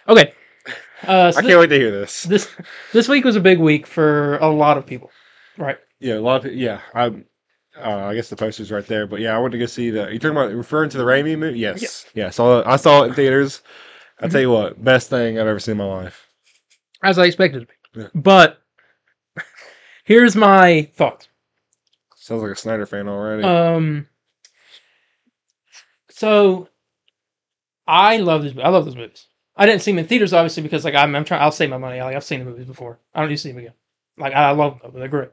Okay. I can't wait to hear this. This week was a big week for a lot of people, right? Yeah, a lot of people. Yeah, I guess the poster's right there, but yeah, I went to go see the. You talking about referring to the Raimi movie? Yes, yeah. I saw it in theaters. I tell you what, best thing I've ever seen in my life. As I expected it to be. Yeah. But here's my thoughts. Sounds like a Snyder fan already. So I love these movies. I didn't see them in theaters, obviously, because like I'm trying. I'll save my money. Like I've seen the movies before. I don't need to see them again. Like I love them. They're great.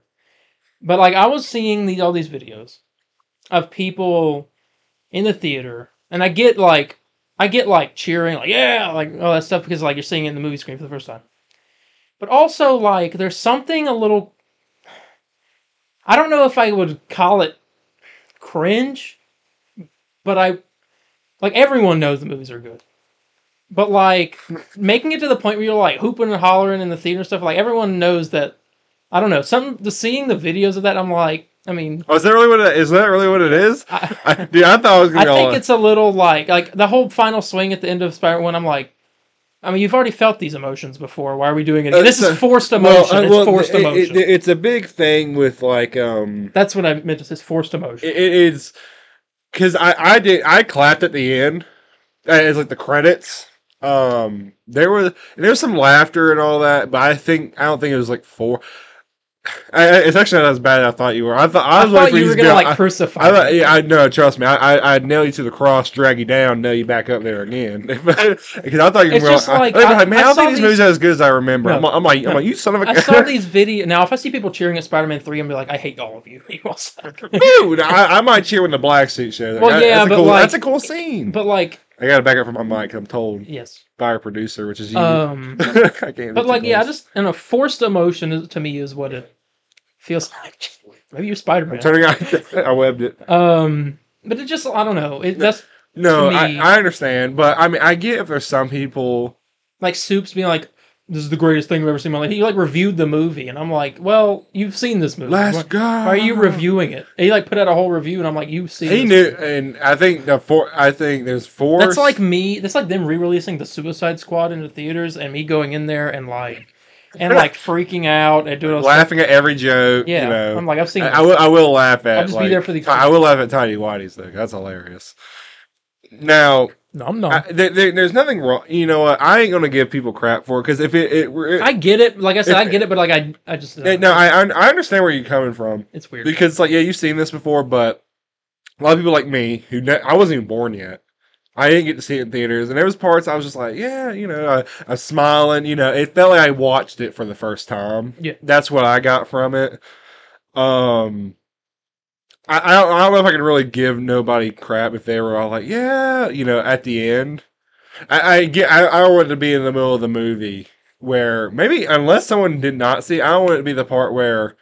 But like I was seeing all these videos of people in the theater, and I get like cheering, like yeah, like all that stuff because like you're seeing it in the movie screen for the first time. But also like there's something a little. I don't know if I would call it cringe, but like everyone knows the movies are good. But like making it to the point where you're like hooping and hollering in the theater and stuff, like everyone knows that. I don't know. Seeing the videos of that, I'm like, I mean, is that really what it is? Dude, I thought I was gonna. I think it's a little like the whole final swing at the end of Spider-Man. I'm like, I mean, you've already felt these emotions before. Why are we doing it? This is forced emotion. It's forced emotion. It's a big thing with like. That's what I meant to say. It's forced emotion. It is because I clapped at the end as like the credits. There was some laughter and all that, but I don't think it was like four. It's actually not as bad as I thought you were. I thought you were gonna like crucify me. Yeah, I know. Trust me. I'd nail you to the cross, drag you down, nail you back up there again. Because I thought you were like, man, I don't think these movies are as good as I remember. No, I'm like, you son of a. I saw these videos. Now, if I see people cheering at Spider-Man 3, I'm be like, I hate all of you. Dude, I might cheer when the black suit shows. Well, yeah, but that's a cool scene. But like, I got to back up from my mic. I'm told. Yes. By our producer, which is you. I can't. But like, yeah, a forced emotion to me is what it feels like. Maybe you're Spider-Man. I'm turning on. I webbed it. But it just, I don't know. I understand, but I mean, I get if there's some people like Soups being like, "This is the greatest thing I've ever seen in my life." He like reviewed the movie, and I'm like, "Well, you've seen this movie. Let's go. Why are you reviewing it?" And he like put out a whole review, and I'm like, "You've seen." He knew, and I think there's four. That's like me. That's like them re-releasing the Suicide Squad into theaters, and me going in there and like freaking out and doing laughing at every joke. Yeah, you know. I'm like, I've seen. I will laugh at. I'll just be there for the. I will laugh at Tiny Whitey's though. That's hilarious. Now, no, I'm not. There's nothing wrong. You know what? I ain't gonna give people crap for it because if it I get it. Like I said, I get it, but like I just no. I understand where you're coming from. It's weird because like you've seen this before, but a lot of people like me who I wasn't even born yet. I didn't get to see it in theaters, and there was parts I was just like, yeah, you know, I was smiling, you know, it felt like I watched it for the first time. Yeah, that's what I got from it. I don't know if I can really give nobody crap if they were all like, yeah, you know, at the end. I wanted to be in the middle of the movie where maybe unless someone did not see, I don't want it to be the part where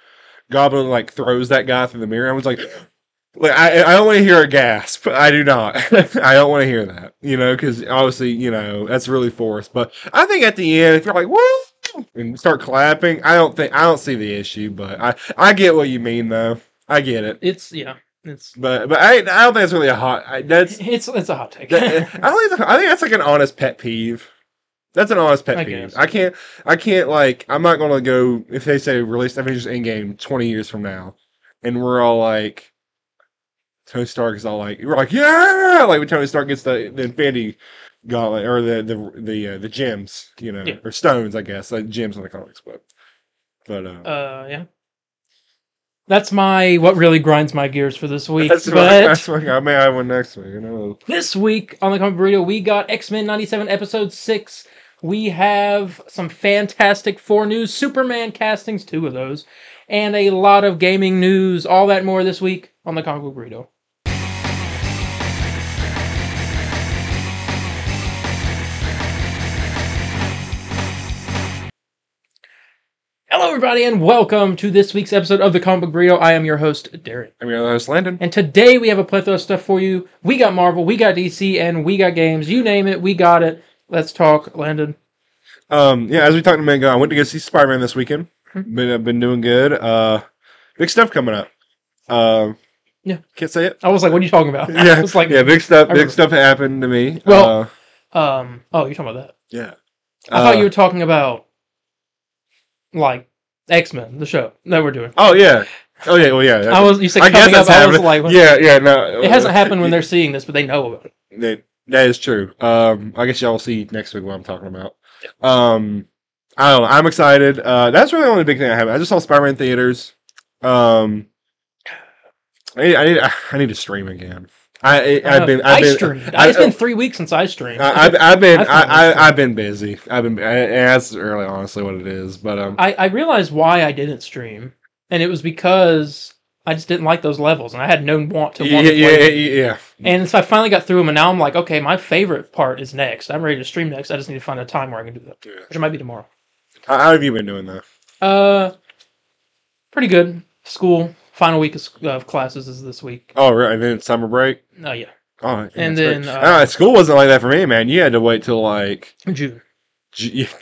Goblin like throws that guy through the mirror. I was like. I don't want to hear a gasp. I do not. I don't want to hear that. You know, because obviously, you know, that's really forced. But I think at the end, if you're like, woo, and start clapping, I don't see the issue. But I get what you mean, though. I get it. But I don't think it's really a hot. It's a hot take. I think that's like an honest pet peeve. That's an honest pet peeve. I can't like. I'm not gonna go if they say release Avengers Endgame 20 years from now, and we're all like. Tony Stark is all like, we're like, yeah, like when Tony Stark gets the Infinity Gauntlet or the gems, you know, or stones, I guess, like gems in the comics, but yeah, that's what really grinds my gears for this week. I may have one next week. You know, this week on the Comic Burrito, we got X-Men '97 episode 6. We have some Fantastic Four news, Superman castings, 2 of those, and a lot of gaming news. All that and more this week on the Comic Book Burrito. Hello, everybody, and welcome to this week's episode of the Comic Book Burrito. I am your host, Darien. I'm your other host, Landon. And today we have a plethora of stuff for you. We got Marvel, we got DC, and we got games. You name it, we got it. Let's talk, Landon. Yeah, as we talked a minute ago, I went to go see Spider-Man this weekend. I've been doing good. Big stuff coming up. Yeah, can't say it. I was like, "What are you talking about?" Yeah, big stuff. Big stuff happened to me. Well, oh, you're talking about that? Yeah. I thought you were talking about like X-Men, the show that we're doing. Oh yeah. Well, yeah. You said I guess coming up. that's I was happening. like, Yeah, no. it hasn't happened when they're seeing this, but they know about it. That is true. I guess y'all will see next week what I'm talking about. I don't know. I'm excited. That's really the only big thing I have. I just saw Spider-Man theaters. Um, I need to stream again. I've been streamed. It's been 3 weeks since I streamed. I've been busy. That's really honestly what it is. But I realized why I didn't stream, and it was because I just didn't like those levels, and I had no want to play. Yeah. And so I finally got through them, and now I'm like, okay, my favorite part is next. I'm ready to stream next. I just need to find a time where I can do that, which might be tomorrow. How have you been doing though? Pretty good. School. Final week of classes is this week. Oh, right. And then summer break? Oh, yeah. Oh, yeah, and then... school wasn't like that for me, man. You had to wait till, like... June.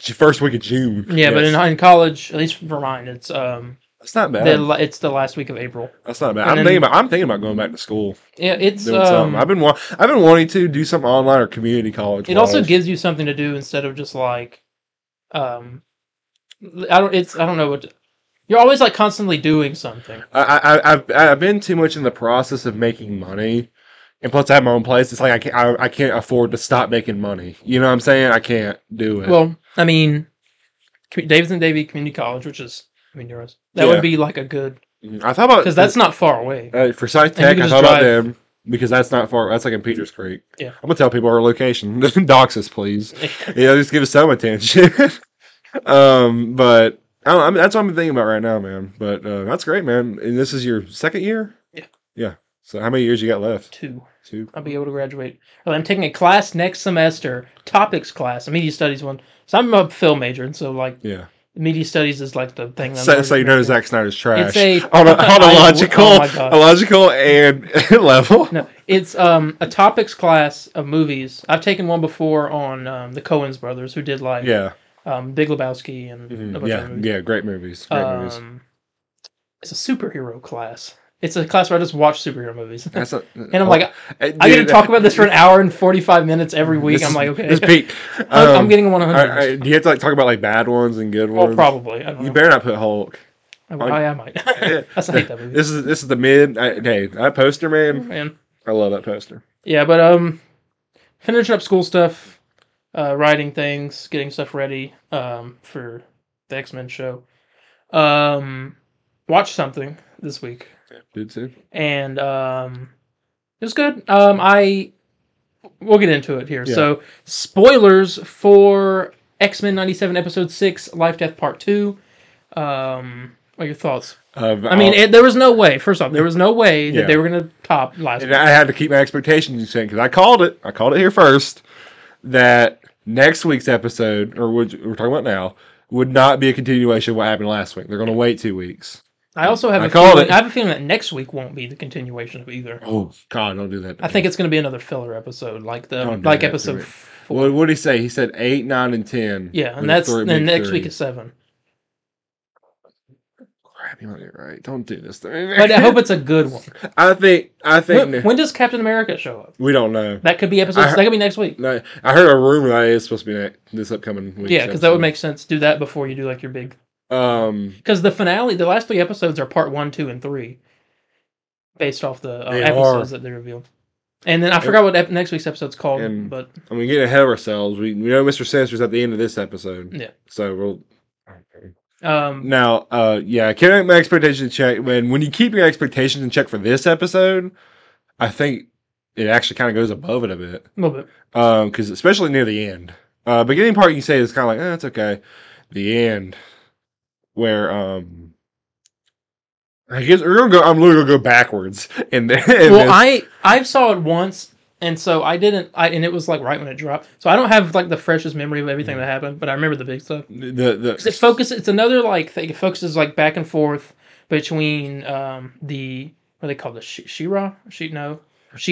First week of June. Yeah, yes. But in college, at least for mine, it's... That's not bad. It's the last week of April. That's not bad. I'm thinking about going back to school. Yeah, it's... I've been wanting to do something online or community college. It also gives you something to do instead of just, like... I don't know what... You're always like constantly doing something. I've been too much in the process of making money, and plus I have my own place. It's like I can't afford to stop making money. You know what I'm saying? I can't do it. Well, I mean, Davidson Davey Community College, which is yours. That would be like a good. I thought about because that's not far away. For Sci Tech, I thought about them because that's not far. That's like in Peters Creek. Yeah, I'm gonna tell people our location. Dox us, please. Just give us some attention. But. That's what I'm thinking about right now, man. But that's great, man. And this is your second year? Yeah. Yeah. So how many years you got left? 2. 2. I'll be able to graduate. Well, I'm taking a class next semester, topics class, a media studies one. So I'm a film major, and so like media studies is like the thing. So you know Zack Snyder's trash. It's on a logical and level. No, it's a topics class of movies. I've taken one before on the Coens brothers, who did like Big Lebowski and a bunch of movies. Yeah, great movies. Movies. It's a superhero class. It's a class where I just watch superhero movies. And I'm like, I get to talk about this for an hour and 45 minutes every week. I'm like, okay. This peak. I'm getting 100. Do you have to like talk about like bad ones and good ones? Oh, probably. I don't know. You better not put Hulk. I might. I hate that movie. This is the mid. Hey, that poster, man. I love that poster. Yeah, but finishing up school stuff. Writing things, getting stuff ready for the X-Men show. Watched something this week. Yeah, did too. And it was good. We'll get into it here. Yeah. So, spoilers for X-Men 97 Episode 6, Life, Death, Part 2. What are your thoughts? There was no way. First off, there was no way that they were going to top last week. I had to keep my expectations in check because I called it. I called it here first. That next week's episode, or what we're talking about now, would not be a continuation of what happened last week. They're going to wait 2 weeks. I also have I have a feeling that next week won't be the continuation of either. Oh God, don't do that. I think it's going to be another filler episode, like episode 4. What did he say? He said 8, 9, and 10. Yeah, and then next week is 7. You might be right. Don't do this to me. But I hope it's a good one. I think. When does Captain America show up? We don't know. That could be that could be next week. No, I heard a rumor that it's supposed to be this upcoming week. Yeah, because that would make sense. Do that before you do like your big. Because the finale, the last 3 episodes are part 1, 2, and 3, based off the episodes that they revealed. And then I forgot what next week's episode's called. But getting ahead of ourselves. We know Mr. Sinister's at the end of this episode. Yeah. So we'll. Keeping my expectations in check. When you keep your expectations in check for this episode, I think it actually kind of goes above it a bit. A little bit. Because especially near the end. Beginning part you can say is kind of like, it's okay. The end, where I guess I'm literally gonna go backwards. I saw it once. And so and it was like right when it dropped. So I don't have like the freshest memory of everything that happened, but I remember the big stuff. It's another like thing. It focuses like back and forth between what are they called, the She-Ra? Shi'ar.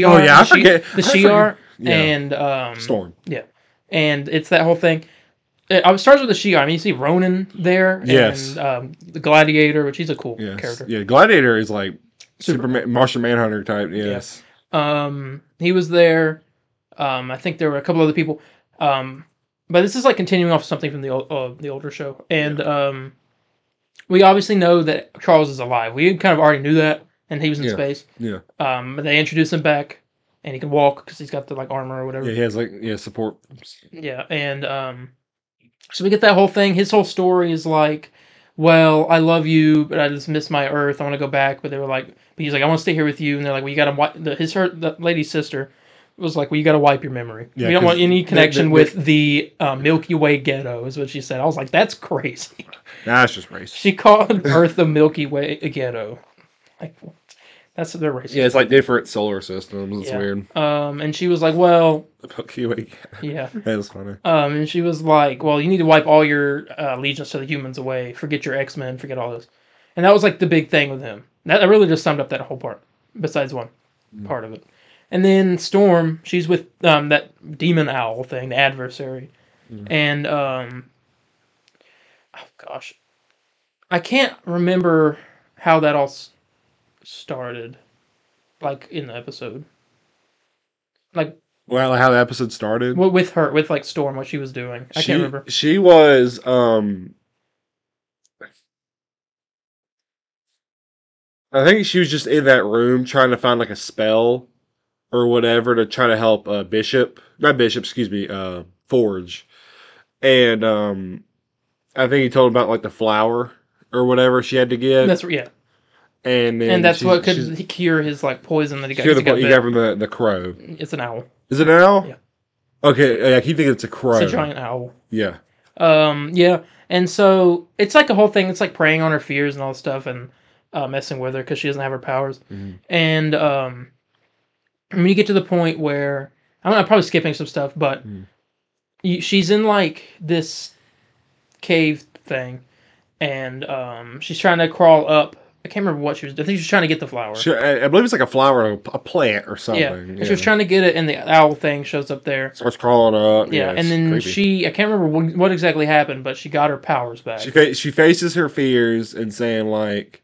Oh yeah, I forget the Shi'ar and Storm. Yeah, and it's that whole thing. It starts with the Shi'ar. I mean, you see Ronan there, yes, and the Gladiator, which he's a cool character. Yeah, Gladiator is like Superman, Martian Manhunter type. Yes. He was there. I think there were a couple other people. but this is like continuing off something from the older show, and we obviously know that Charles is alive. We kind of already knew that, and he was in space. Yeah. But they introduce him back, and he can walk because he's got the like armor or whatever. Yeah, he has like support. Yeah, and so we get that whole thing. His whole story is like, well, I love you, but I just miss my Earth. I want to go back, but they were like, but he's like, I want to stay here with you, and they're like, well, you got to wipe. The lady's sister was like, well, you got to wipe your memory. Yeah, we don't want any connection with the Milky Way ghetto, is what she said. I was like, that's crazy. That's just racist. She called Earth the Milky Way ghetto. Like, that's their racist. Yeah, it's like different solar systems. It's weird. And she was like, well, The Milky Way. yeah. That was funny. And she was like, well, you need to wipe all your allegiance to the humans away. Forget your X-Men. Forget all this. And that was like the big thing with him. That really just summed up that whole part, besides one part of it. And then Storm, she's with that demon owl thing, the adversary. And, oh gosh. I can't remember how that all started, like, in the episode. Like, well, how the episode started? with her, with, like, Storm, what she was doing. I can't remember. She was, I think she was just in that room trying to find, like, a spell or whatever to try to help Forge. And, I think he told about, like, the flower or whatever she had to get. That's, yeah. And that's what could cure his, like, poison that he got. You got from the crow. It's an owl. Is it an owl? Yeah. Okay, I keep thinking it's a crow. It's a giant owl. Yeah. Yeah. And so, it's like a whole thing. It's like preying on her fears and all this stuff and messing with her because she doesn't have her powers. Mm-hmm. And when you get to the point where... I'm probably skipping some stuff, but she's in, like, this cave thing. And she's trying to crawl up. I can't remember what she was doing. I think she was trying to get the flower. I believe it's like a flower, a plant or something. Yeah. And she was trying to get it, and the owl thing shows up there. Starts crawling up. Yeah, and then creepy. I can't remember what exactly happened, but she got her powers back. She faces her fears and saying, like,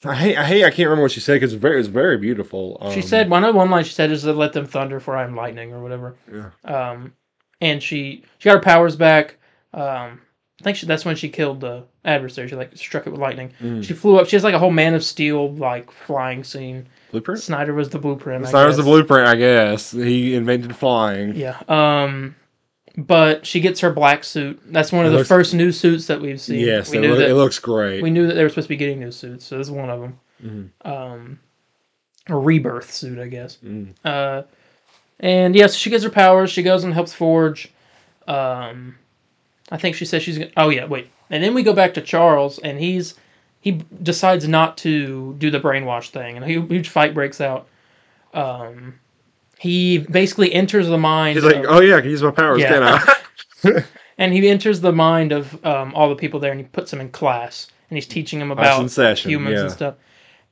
I can't remember what she said because it was very beautiful. She said, one line she said is to let them thunder for I am lightning or whatever. Yeah. And she got her powers back. I think that's when she killed the adversary. She like struck it with lightning. She flew up. She has like a whole Man of Steel like flying scene. Blueprint? Snyder was the blueprint. Snyder's the blueprint, I guess. He invented flying. Yeah. But she gets her black suit. That's one of the first new suits that we've seen. Yes, it looks great. We knew that they were supposed to be getting new suits, so this is one of them. A rebirth suit, I guess. And yes, she gets her powers. She goes and helps Forge. I think she says she's gonna... Oh, yeah, wait. And then we go back to Charles, and he decides not to do the brainwash thing, and a huge fight breaks out. He basically enters the mind... He's like, oh, yeah, I can use my powers, can I? And he enters the mind of all the people there, and he puts them in class, and he's teaching them about humans and stuff.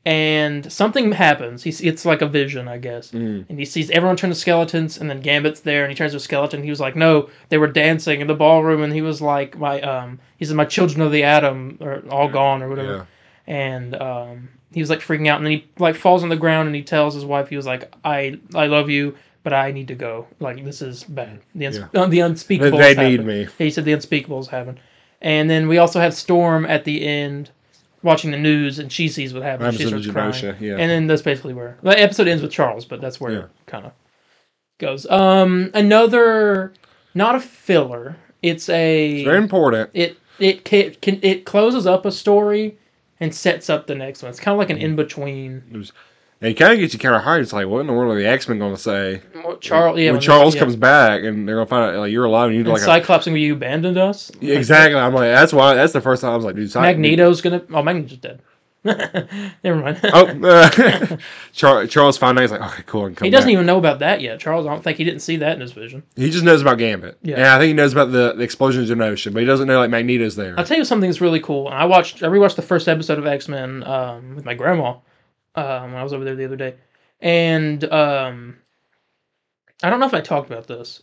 And something happens. It's like a vision, I guess. And he sees everyone turn to skeletons, and then Gambit's there, and he turns to a skeleton. He was like, no, they were dancing in the ballroom, and he was like, he said, my children of the atom are all gone, or whatever. Yeah. And he was like freaking out, and then he like falls on the ground, and he tells his wife, he was like, I love you, but I need to go. Like, this is bad. The unspeakable. They need me. He said the unspeakable is happening. And then we also have Storm at the end, watching the news, and she sees what happens. She starts crying. Yeah. And then that's basically where the episode ends with Charles, but that's where it kind of goes. Another, not a filler. It's very important. It closes up a story and sets up the next one. It's kind of like an in between. And it kind of gets you kind of hard. It's like, what in the world are the X-Men going to say? When Charles comes back, and they're going to find out like you're alive, and you're like Cyclops, and you abandoned us. Yeah, exactly. I'm like, that's the first time I was like, dude, Magneto's gonna. Oh, Magneto's dead. Never mind. Charles finds out. He's like, okay, cool. He doesn't even know about that yet. Charles, I don't think he didn't see that in his vision. He just knows about Gambit. Yeah, and I think he knows about the explosions in ocean, but he doesn't know like Magneto's there. I'll tell you something that's really cool. I rewatched the first episode of X-Men with my grandma when I was over there the other day, and I don't know if I talked about this.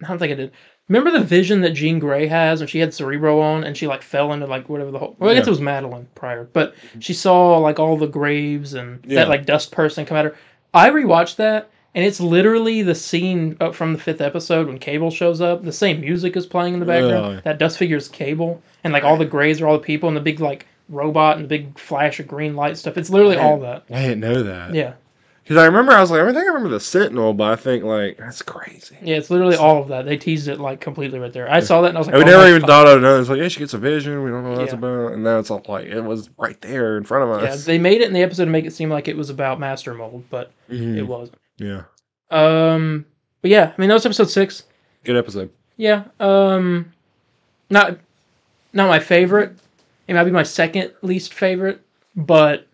I don't think I did. Remember the vision that Jean Grey has when she had Cerebro on and she like fell into like whatever the whole... Well, I guess it was Madeline prior. But she saw like all the graves and that like dust person come at her. I rewatched that And it's literally the scene up from the 5th episode when Cable shows up. The same music is playing in the background. Really? That dust figure is Cable. And like all the grays are all the people and the big like robot and the big flash of green light stuff. It's literally all that. I didn't know that. Yeah. Because I remember, I was like, I think I remember the Sentinel, but I think, like, that's crazy. Yeah, it's literally all of that. They teased it like completely right there. I saw that and I was like, And we oh never my even God. thought of it. It's like, yeah, she gets a vision. We don't know what that's Yeah. about. And now it's all like, it was right there in front of Yeah, us. they made it in the episode to make it seem like it was about Master Mold, but it wasn't. Yeah. But yeah, I mean that was episode 6. Good episode. Yeah. Not my favorite. It might be my second least favorite, but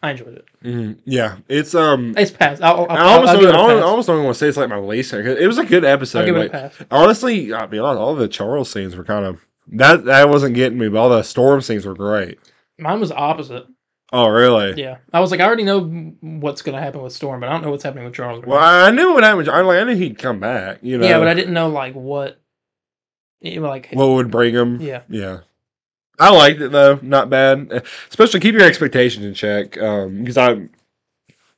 I enjoyed it. Yeah. It's passed. I almost I'll give it a pass. don't want to say it's like my least favorite. It was a good episode. I'll give it like, a pass. honestly, I'll be honest, all the Charles scenes were kind of that wasn't getting me, but all the Storm scenes were great. Mine was the opposite. Oh, really? Yeah, I was like, I already know what's going to happen with Storm, but I don't know what's happening with Charles. Well, I knew what happened. I knew he'd come back. You know. Yeah, but I didn't know like what. Like what would bring him? Yeah. Yeah. I liked it though, not bad. Especially keep your expectations in check, because I mean,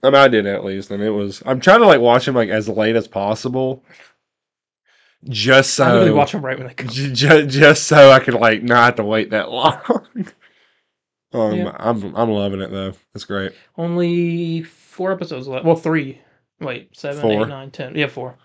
I did at least, and it was. I'm trying to like watch him like as late as possible, just so I really watch them right when they come. just so I could like not have to wait that long. Yeah. I'm loving it though. It's great. Only 4 episodes left. Well, 3. Wait, 7, 4. 8, 9, 10. Yeah, 4.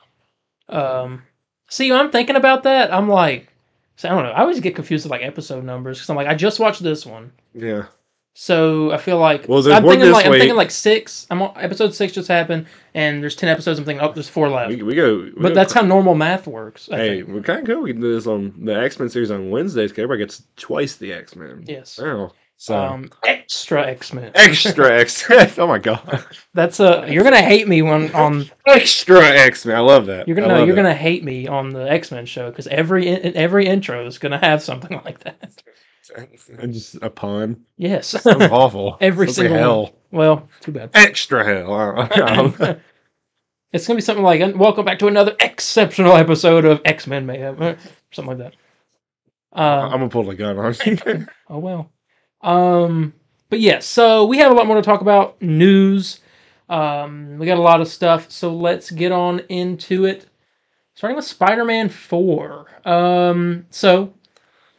See, I'm thinking about that. I'm like, so I don't know. I always get confused with like episode numbers because I'm like, I just watched this one, Yeah. so I feel like Well, there's one this I'm week. thinking like 6. I'm on episode 6 just happened, and there's 10 episodes. I'm thinking, oh, there's 4 left. We go. But that's how normal math works. I Hey, think. we're kind of good. We can do this on the X-Men series on Wednesdays because everybody gets twice the X-Men. Yes. Oh, so Extra X-Men. extra X-Men. Oh my god. That's you're gonna hate me on Extra X-Men. I love that. you're gonna hate me on the X-Men show because every intro is gonna have something like that. Just a pun. Yes. Sounds awful. Every Sounds single like hell. one. Well, too bad. Extra hell. It's gonna be something like welcome back to another exceptional episode of X-Men Mayhem, something like that. I'm gonna pull the gun on you. Oh well. But yeah, so we have a lot more to talk about. News. We got a lot of stuff, so let's get on into it. Starting with Spider-Man 4. So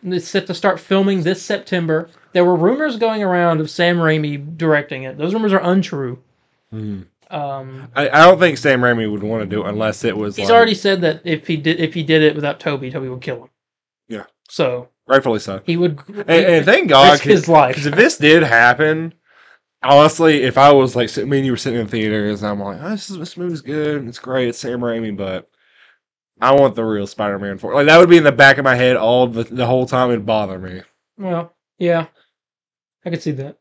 it's set to start filming this September. There were rumors going around of Sam Raimi directing it. Those rumors are untrue. I don't think Sam Raimi would want to do it unless it was. He's already said that if he did it without Toby would kill him. Yeah. So Rightfully so. he would. And thank God, risk his life. because if this did happen, honestly, if I was like, me and you were sitting in theaters, and I'm like, oh, this movie's good, it's great, it's Sam Raimi, but I want the real Spider-Man 4. Like that would be in the back of my head all the whole time. It'd bother me. Well, yeah, I could see that.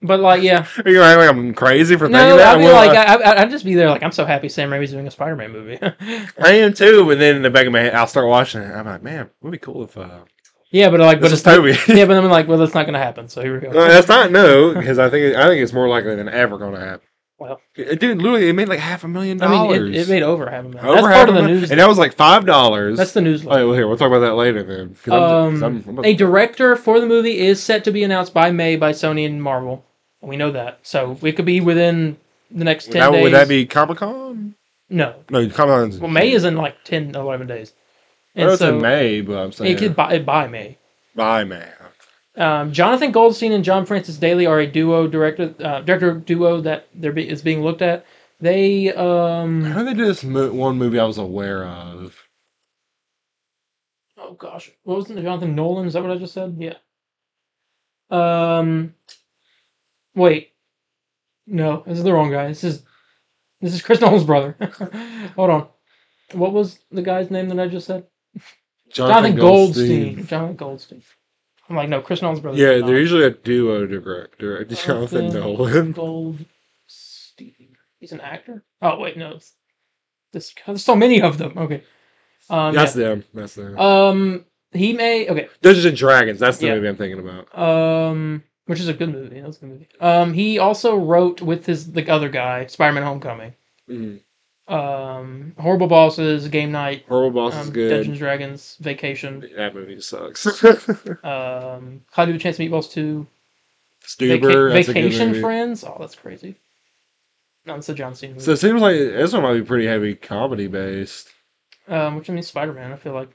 But like, yeah. Are you acting like I'm crazy for thinking No, that? I'd be like, I'd just be there like, I'm so happy Sam Raimi's doing a Spider-Man movie. I am too, but then in the back of my head, I'll start watching it. I'm like, man, it would be cool if yeah, but like, this but is it's not, Toby. yeah, but I'm like, well, that's not gonna happen. So here we go. That's not because I think it's more likely than ever going to happen. Well, Dude, literally, it made like $500,000. I mean, it made over $500,000. That's Over part of the $500,000, news. and that was like $5. That's the news. Oh, well, here we'll talk about that later then. 'Cause I'm A director for the movie is set to be announced by May by Sony and Marvel. We know that, so it could be within the next 10 days. Would that be Comic-Con? No. No, Comic-Con. Well, May is in like 10, 11 days. I know it's in May, but I'm saying It could by May. by May. Jonathan Goldstein and John Francis Daly are a director duo that is being looked at. They How did they do this one movie I was aware of? Oh gosh, what was it? Jonathan Nolan? Is that what I just said? Yeah. Wait. No, this is the wrong guy. This is Chris Nolan's brother. Hold on. What was the guy's name that I just said? Jonathan Goldstein. Jonathan Goldstein. I'm like, no, Chris Nolan's brother. Yeah, they're usually a duo director. Jonathan Nolan. Goldstein. He's an actor? Oh, wait, no. There's so many of them. Okay. That's them. That's them. He may... Okay. Dungeons and Dragons. That's the movie I'm thinking about. Which is a good movie. That's a good movie. He also wrote with the other guy, Spider-Man Homecoming. Horrible Bosses, Game Night. Horrible Bosses is good. Dungeons and Dragons, Vacation. That movie sucks. How Do a Chance of Meatballs 2. Stuber. Vacation Friends. Oh, that's crazy. No, it's a John Cena movie. So it seems like this one might be pretty heavy comedy based. Which means Spider-Man. I feel like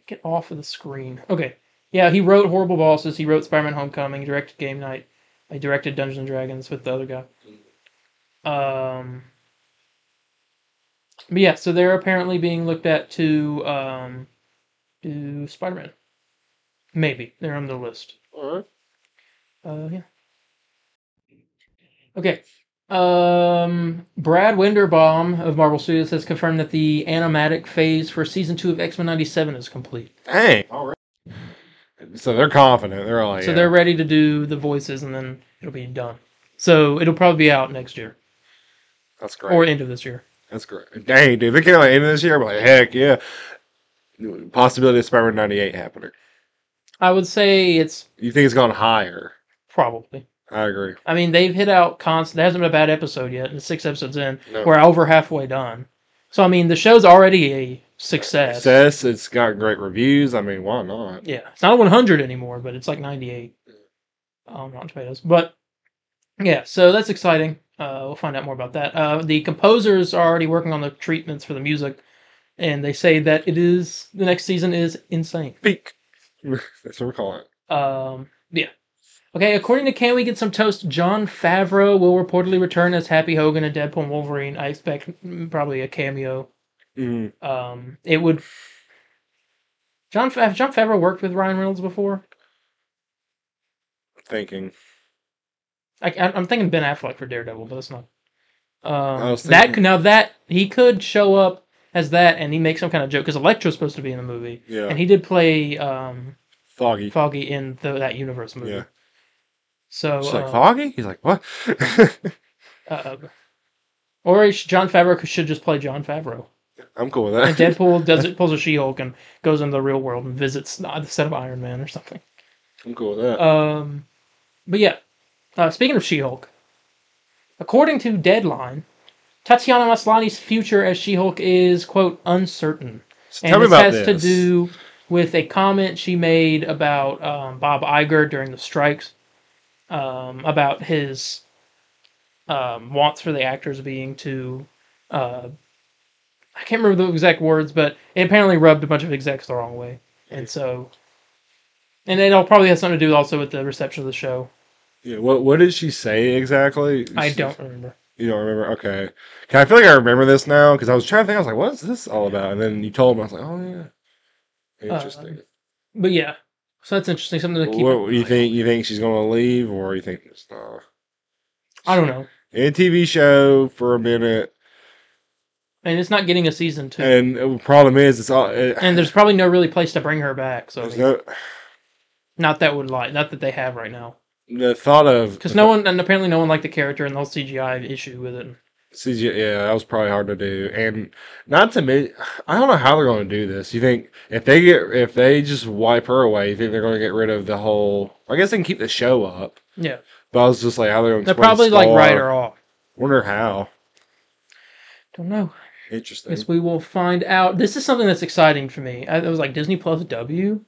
get off of the screen. Okay, yeah, he wrote Horrible Bosses. He wrote Spider-Man: Homecoming. He directed Game Night. He directed Dungeons and Dragons with the other guy. But yeah, so they're apparently being looked at to do Spider-Man. Maybe they're on the list. All right. Yeah. Okay. Brad Winderbaum of Marvel Studios has confirmed that the animatic phase for season 2 of X-Men '97 is complete. Dang. All right. So they're confident. They're like, So they're ready to do the voices, and then it'll be done. So it'll probably be out next year. That's great. Or end of this year. That's great. Dang, dude. They can't like end of this year. I'm like, heck yeah. Possibility of Spider-Man 98 happening. I would say it's You think it's gone higher? probably. I agree. I mean, they've hit out constant. There hasn't been a bad episode yet, and it's 6 episodes in. No. We're over halfway done. So, I mean, the show's already a success. Success. It's got great reviews. I mean, why not? Yeah. It's not 100 anymore, but it's like 98 on Rotten Tomatoes. But, yeah, so that's exciting. We'll find out more about that. The composers are already working on the treatments for the music, and they say that the next season is insane. Peak. That's what we're calling it. Yeah. Okay, according to Can We Get Some Toast, Jon Favreau will reportedly return as Happy Hogan in Deadpool and Wolverine. I expect probably a cameo. Mm-hmm. It would... Jon Favreau worked with Ryan Reynolds before? Thinking. I'm thinking Ben Affleck for Daredevil, but it's not. I was thinking... that he could show up as that, and he makes some kind of joke, because Electro's supposed to be in the movie. Yeah. And he did play Foggy in that universe movie. Yeah. So, she's like, Foggy? He's like, what? Or Jon Favreau should just play Jon Favreau. I'm cool with that. And Deadpool pulls a She-Hulk and goes into the real world and visits the set of Iron Man or something. I'm cool with that. But yeah, speaking of She-Hulk, according to Deadline, Tatiana Maslany's future as She-Hulk is, quote, uncertain. So tell me about this. Has to do with a comment she made about Bob Iger during the strikes, about his wants for the actors being to... I can't remember the exact words, but it apparently rubbed a bunch of execs the wrong way. And so... And it'll probably have something to do also with the reception of the show. Yeah, what did she say exactly? I don't remember. You don't remember? Okay. I feel like I remember this now, because I was trying to think, I was like, what is this all about? And then you told me, I was like, oh yeah. Interesting. But yeah. So that's interesting, something to keep What do you think? You think she's going to leave, or you think it's not? I don't know. In a TV show for a minute. And it's not getting a season 2. And the problem is, it's all... and there's probably no really place to bring her back, so... Not that they have right now. The thought of... Because apparently no one liked the character and the whole CGI issue with it. CGI, yeah, that was probably hard to do. And not to me, I don't know how they're going to do this. You think, if they just wipe her away, you think they're going to get rid of the whole... I guess they can keep the show up. Yeah. But I was just like, how they're going to... They'll probably, write her off. Wonder how. Don't know. Interesting. Guess we will find out. This is something that's exciting for me. It was like Disney Plus W.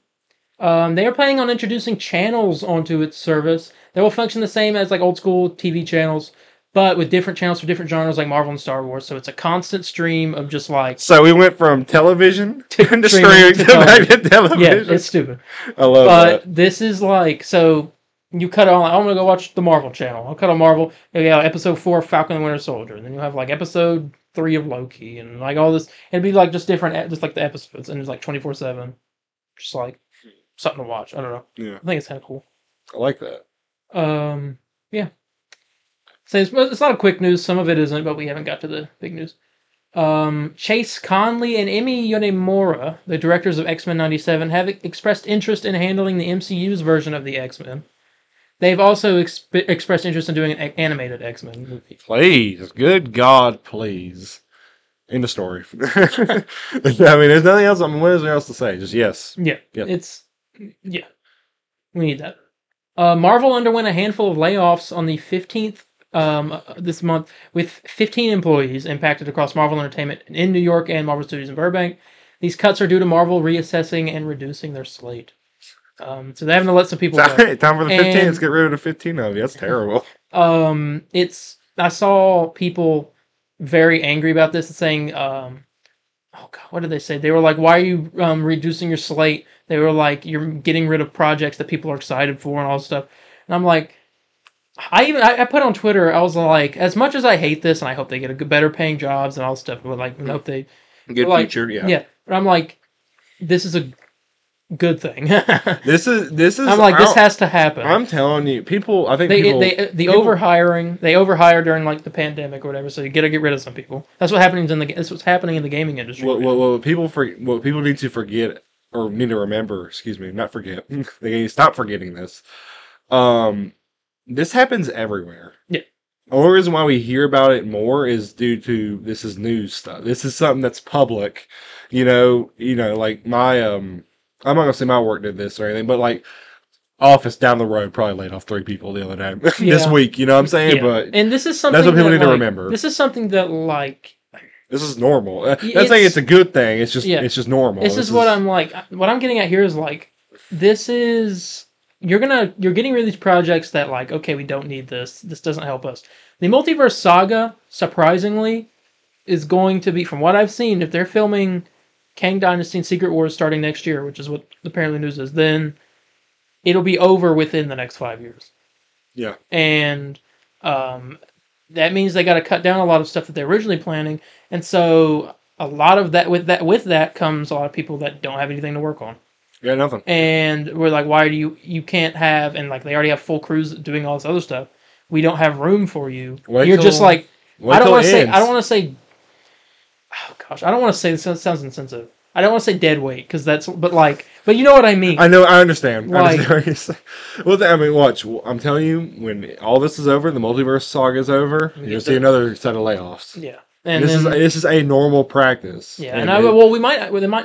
They are planning on introducing channels onto its service. They will function the same as like old school TV channels, but with different channels for different genres like Marvel and Star Wars. So it's a constant stream of just like... So we went from television to streaming to back to television. Yeah, it's stupid. I love that. But this is like... So you cut on... I'm going to go watch the Marvel channel. I'll cut on Marvel. You got episode 4 of Falcon and Winter Soldier. And then you'll have like episode 3 of Loki. And like all this... It'd be like just different... Just like the episodes. And it's like 24/7. Just like... Something to watch. I don't know. Yeah. I think it's kind of cool. I like that. Yeah. So it's not a quick news. Some of it isn't, but we haven't got to the big news. Chase Conley and Emi Yonemura, the directors of X-Men '97, have expressed interest in handling the MCU's version of the X-Men. They've also expressed interest in doing an animated X-Men movie. Please. Good God, please. End of story. I mean, there's nothing else. I mean, what is there else to say? Just yes. Yeah. Yep. Yeah. We need that. Marvel underwent a handful of layoffs on the 15th this month, with 15 employees impacted across Marvel Entertainment in New York and Marvel Studios in Burbank. These cuts are due to Marvel reassessing and reducing their slate. So they're having to let some people go. Time for the 15. Let's get rid of the 15 of you. That's terrible. It's I saw people very angry about this and saying, oh god, what did they say? They were like, "Why are you reducing your slate?" They were like, "You're getting rid of projects that people are excited for and all this stuff." And I'm like, I put on Twitter, I was like, as much as I hate this and I hope they get a good, better paying jobs and all this stuff, but like, I hope they Good like, future, yeah. yeah. But I'm like, this is a good thing. This is. I'm like, this has to happen. I'm telling you, people. I think the overhiring. They overhire during like the pandemic or whatever. So you gotta get rid of some people. That's what happens in the. That's what's happening in the gaming industry. What people need to forget or need to remember. Excuse me, not forget. They need to stop forgetting this. This happens everywhere. Yeah. The only reason why we hear about it more is due to this is news stuff. This is something that's public. Like my I'm not gonna say my work did this or anything, but like office down the road probably laid off 3 people the other day this week. You know what I'm saying? Yeah. But and this is something that's what people need to like, remember. This is something that like this is normal. Not saying it's a good thing. It's just normal. This is what I'm like. What I'm getting at here is like this is. You're getting rid of these projects that like, okay, we don't need this. This doesn't help us. The Multiverse Saga, surprisingly, is going to be, from what I've seen, if they're filming Kang Dynasty and Secret Wars starting next year, which is what apparently news is, then it'll be over within the next 5 years. Yeah. And that means they got to cut down a lot of stuff that they're originally planning, and so a lot of that with that comes a lot of people that don't have anything to work on. Yeah, nothing. And we're like, why do you can't have, and like they already have full crews doing all this other stuff. We don't have room for you. You're just like, I don't want to say, oh gosh, I don't want to say, this sounds insensitive. I don't want to say dead weight, because that's, but you know what I mean. I understand. Like, well, I mean, watch, I'm telling you, when all this is over, the Multiverse Saga is over, you'll see another set of layoffs. Yeah. And this is a normal practice. Yeah,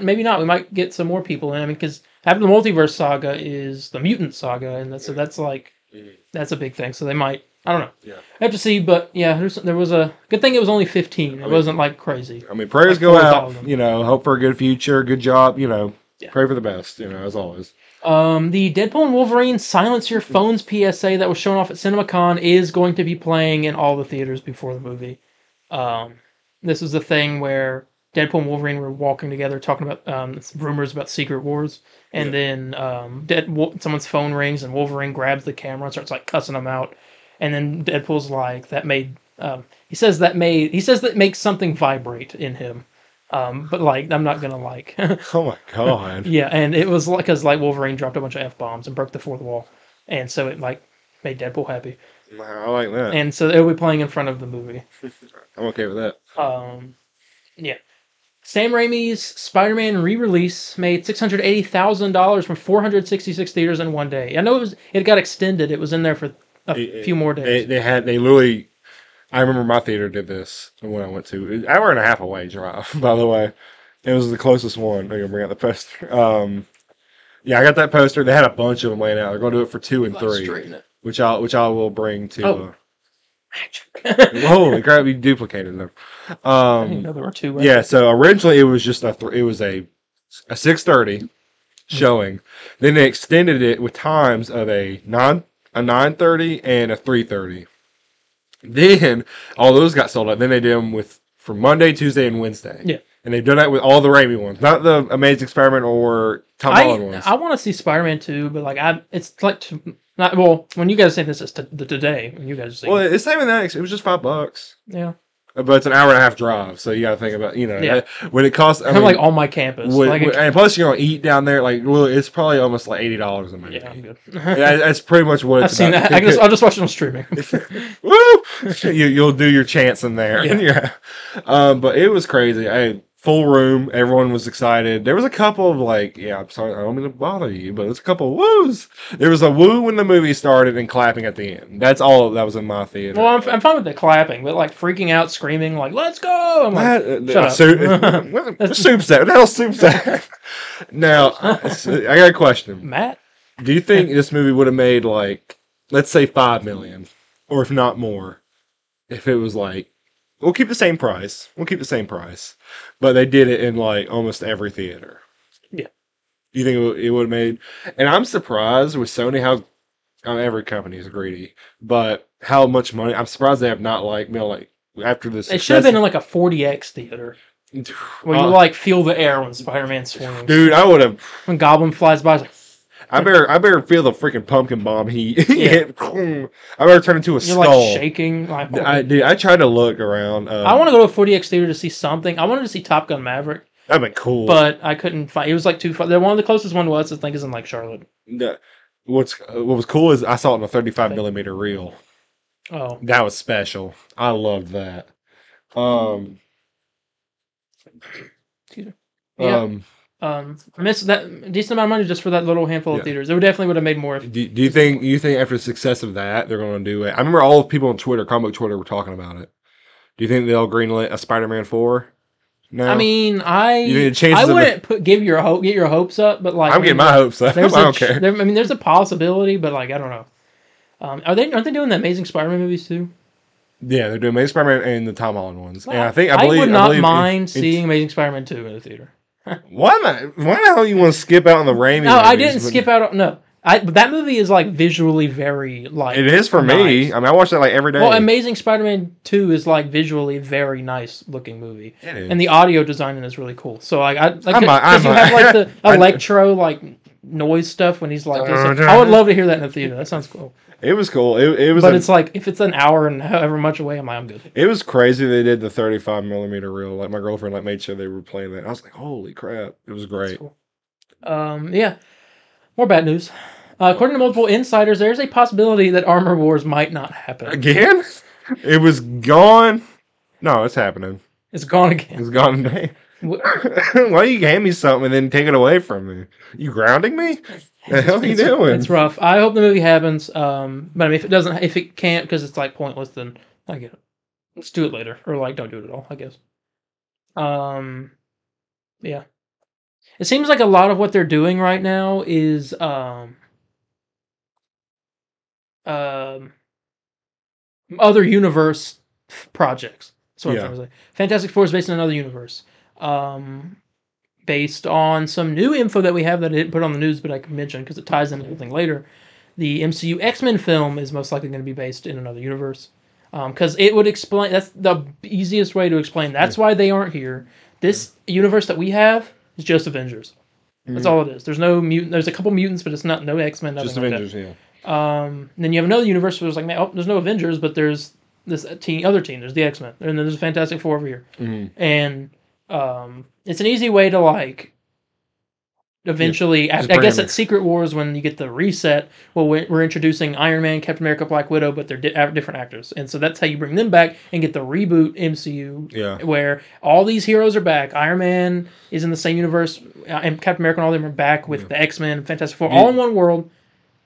maybe not. We might get some more people in. I mean, because after the Multiverse Saga is the Mutant Saga, and that's a big thing. So they might. I don't know. Yeah, I have to see. But yeah, there was a good thing. It was only 15. It wasn't like crazy. I mean, prayers go out. Hope for a good future, good job. Pray for the best. As always. The Deadpool and Wolverine Silence Your Phones PSA that was shown off at CinemaCon is going to be playing in all the theaters before the movie. This was the thing where Deadpool and Wolverine were walking together talking about rumors about Secret Wars, and then someone's phone rings and Wolverine grabs the camera and starts like cussing them out, and then Deadpool's like, that made he says that makes something vibrate in him, but like I'm not gonna like. Oh my god. Yeah, and it was like because like Wolverine dropped a bunch of F-bombs and broke the fourth wall, and so it like made Deadpool happy. I like that. And so it'll be playing in front of the movie. I'm okay with that. Yeah. Sam Raimi's Spider-Man re-release made $680,000 from 466 theaters in one day. I know it got extended. It was in there for a few more days. They literally. I remember my theater did this when I went to. An hour and a half away drive, by the way. It was the closest one. I'm going to bring out the poster. Yeah, I got that poster. They had a bunch of them laying out. They're going to do it for 2 and 3. Which I will bring to. Magic! Holy crap! You duplicated them. I didn't know there were 2. Yeah. So originally it was just a 6:30 showing. Then they extended it with times of a 9:30 and a 3:30. Then all those got sold out. Then they did them for Monday, Tuesday, and Wednesday. Yeah. And they've done that with all the Raimi ones, not the Amazing Spider-Man or Tom Holland ones. I want to see Spider-Man 2, but it's like not well. When you guys say this, it's today. When you guys say, well, it's not even that. It was just $5. Yeah. But it's an hour and a half drive, so you got to think about when it costs. I mean, like on my campus, and plus you're gonna eat down there. Like, well, it's probably almost like $80 a movie. Yeah, I'm good. That's pretty much what it's. I've seen that. I'll just watch it on streaming. Woo! You'll do your chance in there. Yeah. But it was crazy. Full room. Everyone was excited. There was a couple of I'm sorry, I don't mean to bother you, but there's a couple of woos. There was a woo when the movie started and clapping at the end. That's all that was in my theater. Well, I'm fine with the clapping, but like freaking out, screaming, like "Let's go!" I'm like, shut up. Soup's that. What the hell's soup's that? Now, I got a question. Matt, do you think this movie would have made let's say $5 million, or if not more, if it was we'll keep the same price. But they did it in almost every theater. Yeah. Do you think it would have made? And I'm surprised with Sony how Every company is greedy, but how much money? I'm surprised they have not after the It should have success. been in like a 40X theater where you like feel the air when Spider-Man swings. Dude, I would have. When Goblin flies by, it's like, I better feel the freaking pumpkin bomb heat. Yeah. I better turn into a you're skull. like shaking. Like, I tried to look around. I want to go to a 40X theater to see something. I wanted to see Top Gun Maverick, That'd been cool. but I couldn't find. It was like too far. One of the closest one was, I think, is in like Charlotte. What was cool is I saw it in a 35 millimeter reel. Oh, That was special. I loved that. excuse me. Yeah. I missed that decent amount of money just for that little handful of theaters. It would definitely would have made more. Do you think after the success of that they're going to do it? I remember all the people on Twitter, comic book Twitter, were talking about it. Do you think they'll greenlit a Spider-Man 4? No. I mean, I chances wouldn't get your hopes up, but like I'm getting my hopes up. I don't care. I mean, there's a possibility, but like I don't know. Aren't they doing the Amazing Spider-Man movies too? Yeah, they're doing Amazing Spider-Man and the Tom Holland ones. Well, and I would not mind seeing Amazing Spider-Man 2 in the theater. Why the hell you want to skip out on the Raimi? No, I didn't skip out. No, that movie is like visually very like. It is for me. nice. I mean, I watch that like every day. Well, Amazing Spider-Man 2 is like visually very nice looking movie, It is. and the audio design in it is really cool. So like you have I- like the electro like noise stuff when he's like. I would love to hear that in the theater. That sounds cool. It was cool. It was. But it's like if it's an hour and however much away, I'm good. It was crazy. They did the 35 millimeter reel. Like my girlfriend like made sure they were playing that. I was like, holy crap! It was great. Cool. Yeah. More bad news. According to multiple insiders, there's a possibility that Armor Wars might not happen. Again? It was gone. No, it's happening. It's gone again. It's gone today. Why you hand me something and then take it away from me? You grounding me? The hell are you doing? It's rough. I hope the movie happens. But I mean, if it can't, because it's like pointless, then I get it. Let's do it later, or like don't do it at all. I guess. Yeah. It seems like a lot of what they're doing right now is other universe projects. That's what I'm trying to say. Fantastic Four is based in another universe. Based on some new info that we have that I didn't put on the news, but I can mention because it ties into something later. The MCU X-Men film is most likely going to be based in another universe. Because it would explain, that's the easiest way to explain. That's why they aren't here. This universe that we have is just Avengers. That's all it is. There's no mutant. There's a couple mutants, but it's not no X-Men. Just Avengers, yeah. Then you have another universe where there's like, oh, there's no Avengers, but there's this other team. There's the X-Men, and then there's Fantastic Four over here. And it's an easy way to like. Eventually, I guess at Secret Wars when you get the reset, well, we're introducing Iron Man, Captain America, Black Widow, but they're different actors, and so that's how you bring them back and get the reboot MCU, where all these heroes are back. Iron Man is in the same universe, and Captain America and all of them are back with the X-Men and Fantastic Four, all in one world.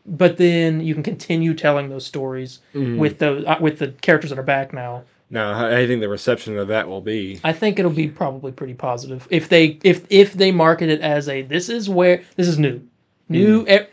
But then you can continue telling those stories with the characters that are back now. Now, I think the reception of that will be. I think it'll be probably pretty positive if they market it as this is new, a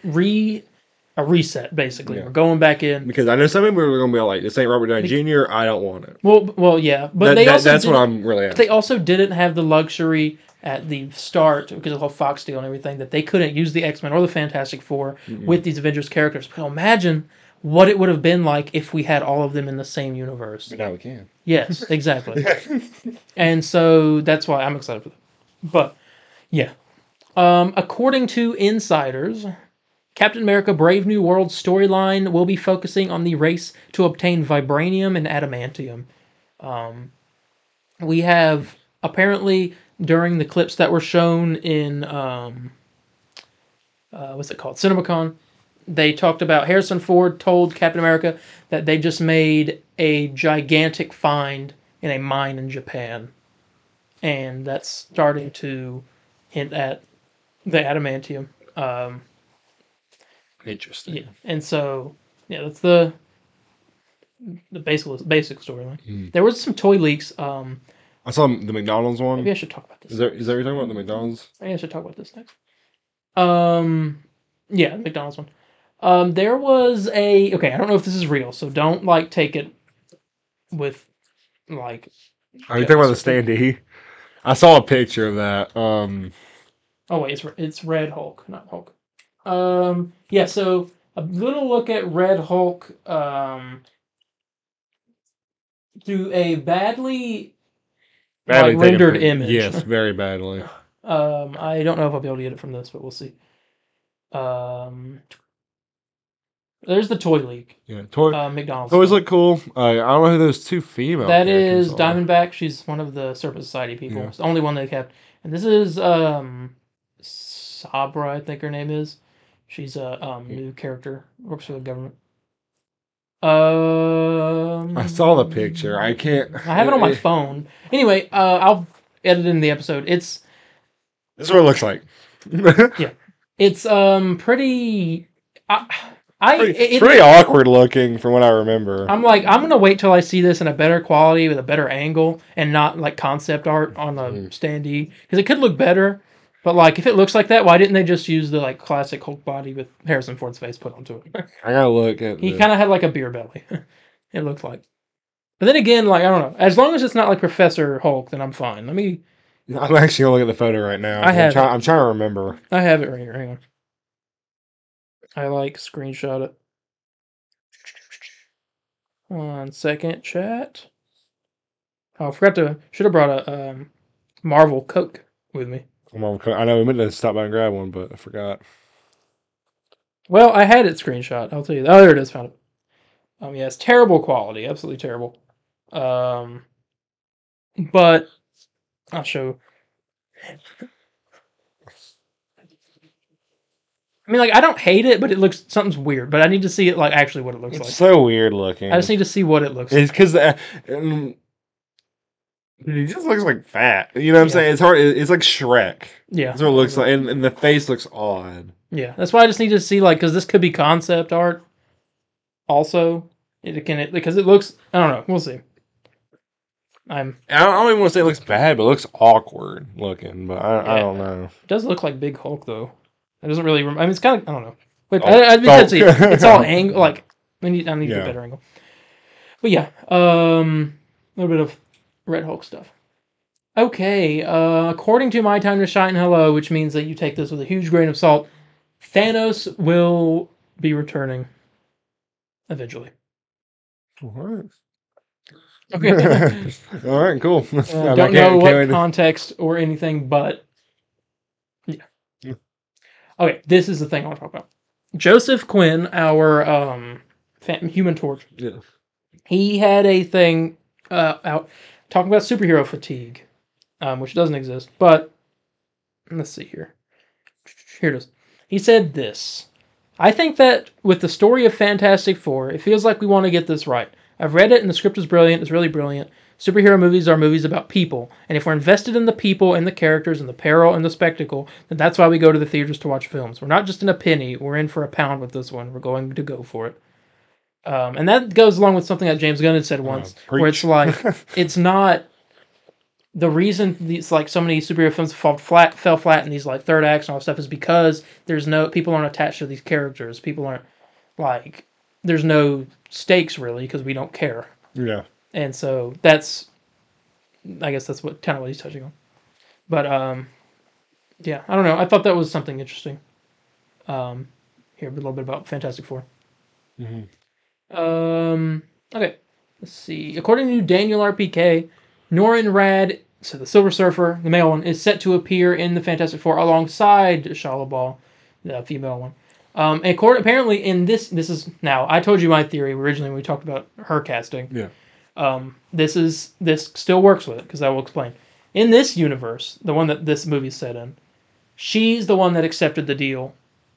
reset basically. We're going back in because I know some people are going to be like, "This ain't Robert Downey Jr. I don't want it." Well, yeah, but that's what I'm really asking. They also didn't have the luxury at the start because of the whole Fox deal and everything that they couldn't use the X-Men or the Fantastic Four with these Avengers characters. But imagine what it would have been like if we had all of them in the same universe. But now we can. Yes, exactly. And so that's why I'm excited for that. But, yeah. According to insiders, Captain America Brave New World storyline will be focusing on the race to obtain vibranium and adamantium. We have, apparently, during the clips that were shown in, what's it called? CinemaCon, they talked about Harrison Ford told Captain America that they just made a gigantic find in a mine in Japan. And that's starting to hint at the adamantium. Interesting. Yeah. And so, yeah, that's the basic storyline. There was some toy leaks. I saw the McDonald's one. Maybe I should talk about this. Is that what you're talking about, the McDonald's? Maybe I should talk about this next. Yeah, the McDonald's one. There was okay, I don't know if this is real, so don't like take it with like. Are you talking about the standee? I saw a picture of that. Oh wait, it's Red Hulk, not Hulk. Yeah, so a little look at Red Hulk through a badly rendered image. Yes, very badly. I don't know if I'll be able to get it from this, but we'll see. There's the Toy League. Yeah, McDonald's. toys stuff. look cool. I don't know who those two female. That characters is are. Diamondback. She's one of the Serpent Society people. Yeah. It's the only one they kept. And this is Sabra, I think her name is. She's a new character. Works for the government. I saw the picture. I can't. I have it on my phone. Anyway, I'll edit it in the episode. This is what it looks like. Yeah. It's pretty. It's pretty awkward looking from what I remember. I'm like, I'm gonna wait till I see this in a better quality with a better angle and not like concept art on a standee, because it could look better. But like, if it looks like that, why didn't they just use the like classic Hulk body with Harrison Ford's face put onto it? I gotta look at. He kind of had like a beer belly. It looked like. But then again, like I don't know. As long as it's not like Professor Hulk, then I'm fine. Let me. I'm actually gonna look at the photo right now. I'm trying to remember. I have it right here. Hang on. I like screenshot it. 1 second, chat. Oh, I forgot to. Should have brought a Marvel Coke with me. I know we meant to stop by and grab one, but I forgot. Well, I had it screenshot. I'll tell you. Oh, there it is. Found it. Yeah, it's terrible quality. Absolutely terrible. But I'll show. I mean, like, I don't hate it, but it looks something's weird. But I need to see it like actually what it looks like. It's so weird looking. I just need to see what it looks like. It's because he just looks like fat. You know what I'm saying? It's hard. It's like Shrek. Yeah, that's what it looks like, and the face looks odd. Yeah, that's why I just need to see like, because this could be concept art. Also, because it looks. I don't know. We'll see. I don't even want to say it looks bad, but it looks awkward looking. But I don't know. It does look like Big Hulk though. It doesn't really. I mean, it's kind of. I don't know. Wait, it's all angle. Like I need a better angle. But yeah, a little bit of Red Hulk stuff. Okay, according to My Time to Shine Hello, which means that you take this with a huge grain of salt, Thanos will be returning eventually. All right. Okay. All right, cool. Don't know what context or anything, but yeah. Okay, this is the thing I want to talk about. Joseph Quinn, our Human Torch. Yeah. He had a thing out talking about superhero fatigue, which doesn't exist. But let's see here. Here it is. He said this. I think that with the story of Fantastic Four, it feels like we want to get this right. I've read it and the script is brilliant. It's really brilliant. Superhero movies are movies about people. And if we're invested in the people and the characters and the peril and the spectacle, then that's why we go to the theaters to watch films. We're not just in a penny. We're in for a pound with this one. We're going to go for it. And that goes along with something that James Gunn had said once, where it's like, it's not the reason these like so many superhero films fell flat in these like third acts and all that stuff is because people aren't attached to these characters. People aren't like, there's no stakes really because we don't care. Yeah. And so I guess that's kind of what he's touching on. But yeah, I don't know. I thought that was something interesting. Here a little bit about Fantastic Four. Mm-hmm. Okay, let's see. According to Daniel RPK, Norrin Rad, so the Silver Surfer, the male one, is set to appear in the Fantastic Four alongside Shalabal, the female one. And apparently in this is now. I told you my theory originally when we talked about her casting. Yeah. This still works with it because I will explain. In this universe, the one that this movie is set in, she's the one that accepted the deal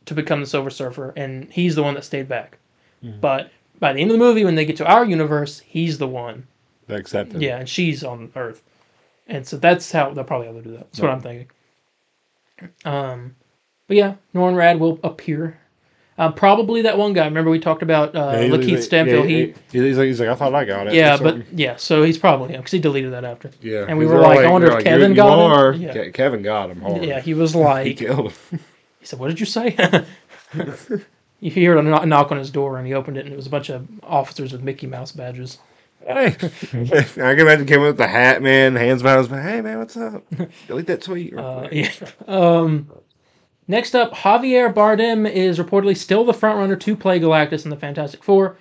to become the Silver Surfer, and he's the one that stayed back. Mm-hmm. But by the end of the movie, when they get to our universe, he's the one that accepted. Yeah, and she's on Earth, and so that's how they'll probably have to do that. That's what I'm thinking. But yeah, Norrin Rad will appear. Probably that one guy. Remember we talked about Lakeith Stanfield. He's like, I thought I got it. Yeah, so he's probably him because he deleted that after. Yeah, and we were like, I wonder if Kevin got him. Yeah. Kevin got him hard. Yeah, he was like, he killed him. He said, "What did you say?" You hear a knock on his door, and he opened it, and it was a bunch of officers with Mickey Mouse badges. Hey, I can imagine came with the hat, man, hands behind his back. Hey, man, what's up? Delete that tweet. Yeah. Next up, Javier Bardem is reportedly still the frontrunner to play Galactus in the Fantastic Four.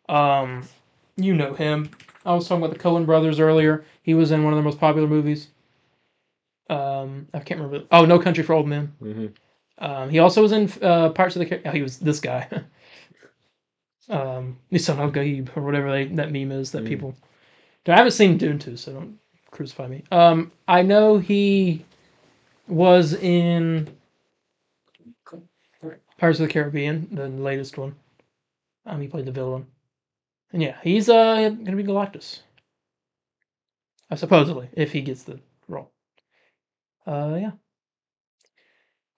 You know him. I was talking about the Coen brothers earlier. He was in one of their most popular movies. I can't remember. Oh, No Country for Old Men. Mm-hmm. He also was in Pirates of the Caribbean. Oh, he was this guy. Nissan Al Gaib, or whatever that meme is that people... I haven't seen Dune 2, so don't crucify me. I know he was in Pirates of the Caribbean, the latest one. He played the villain. And yeah, he's going to be Galactus. Supposedly, if he gets the role. Yeah.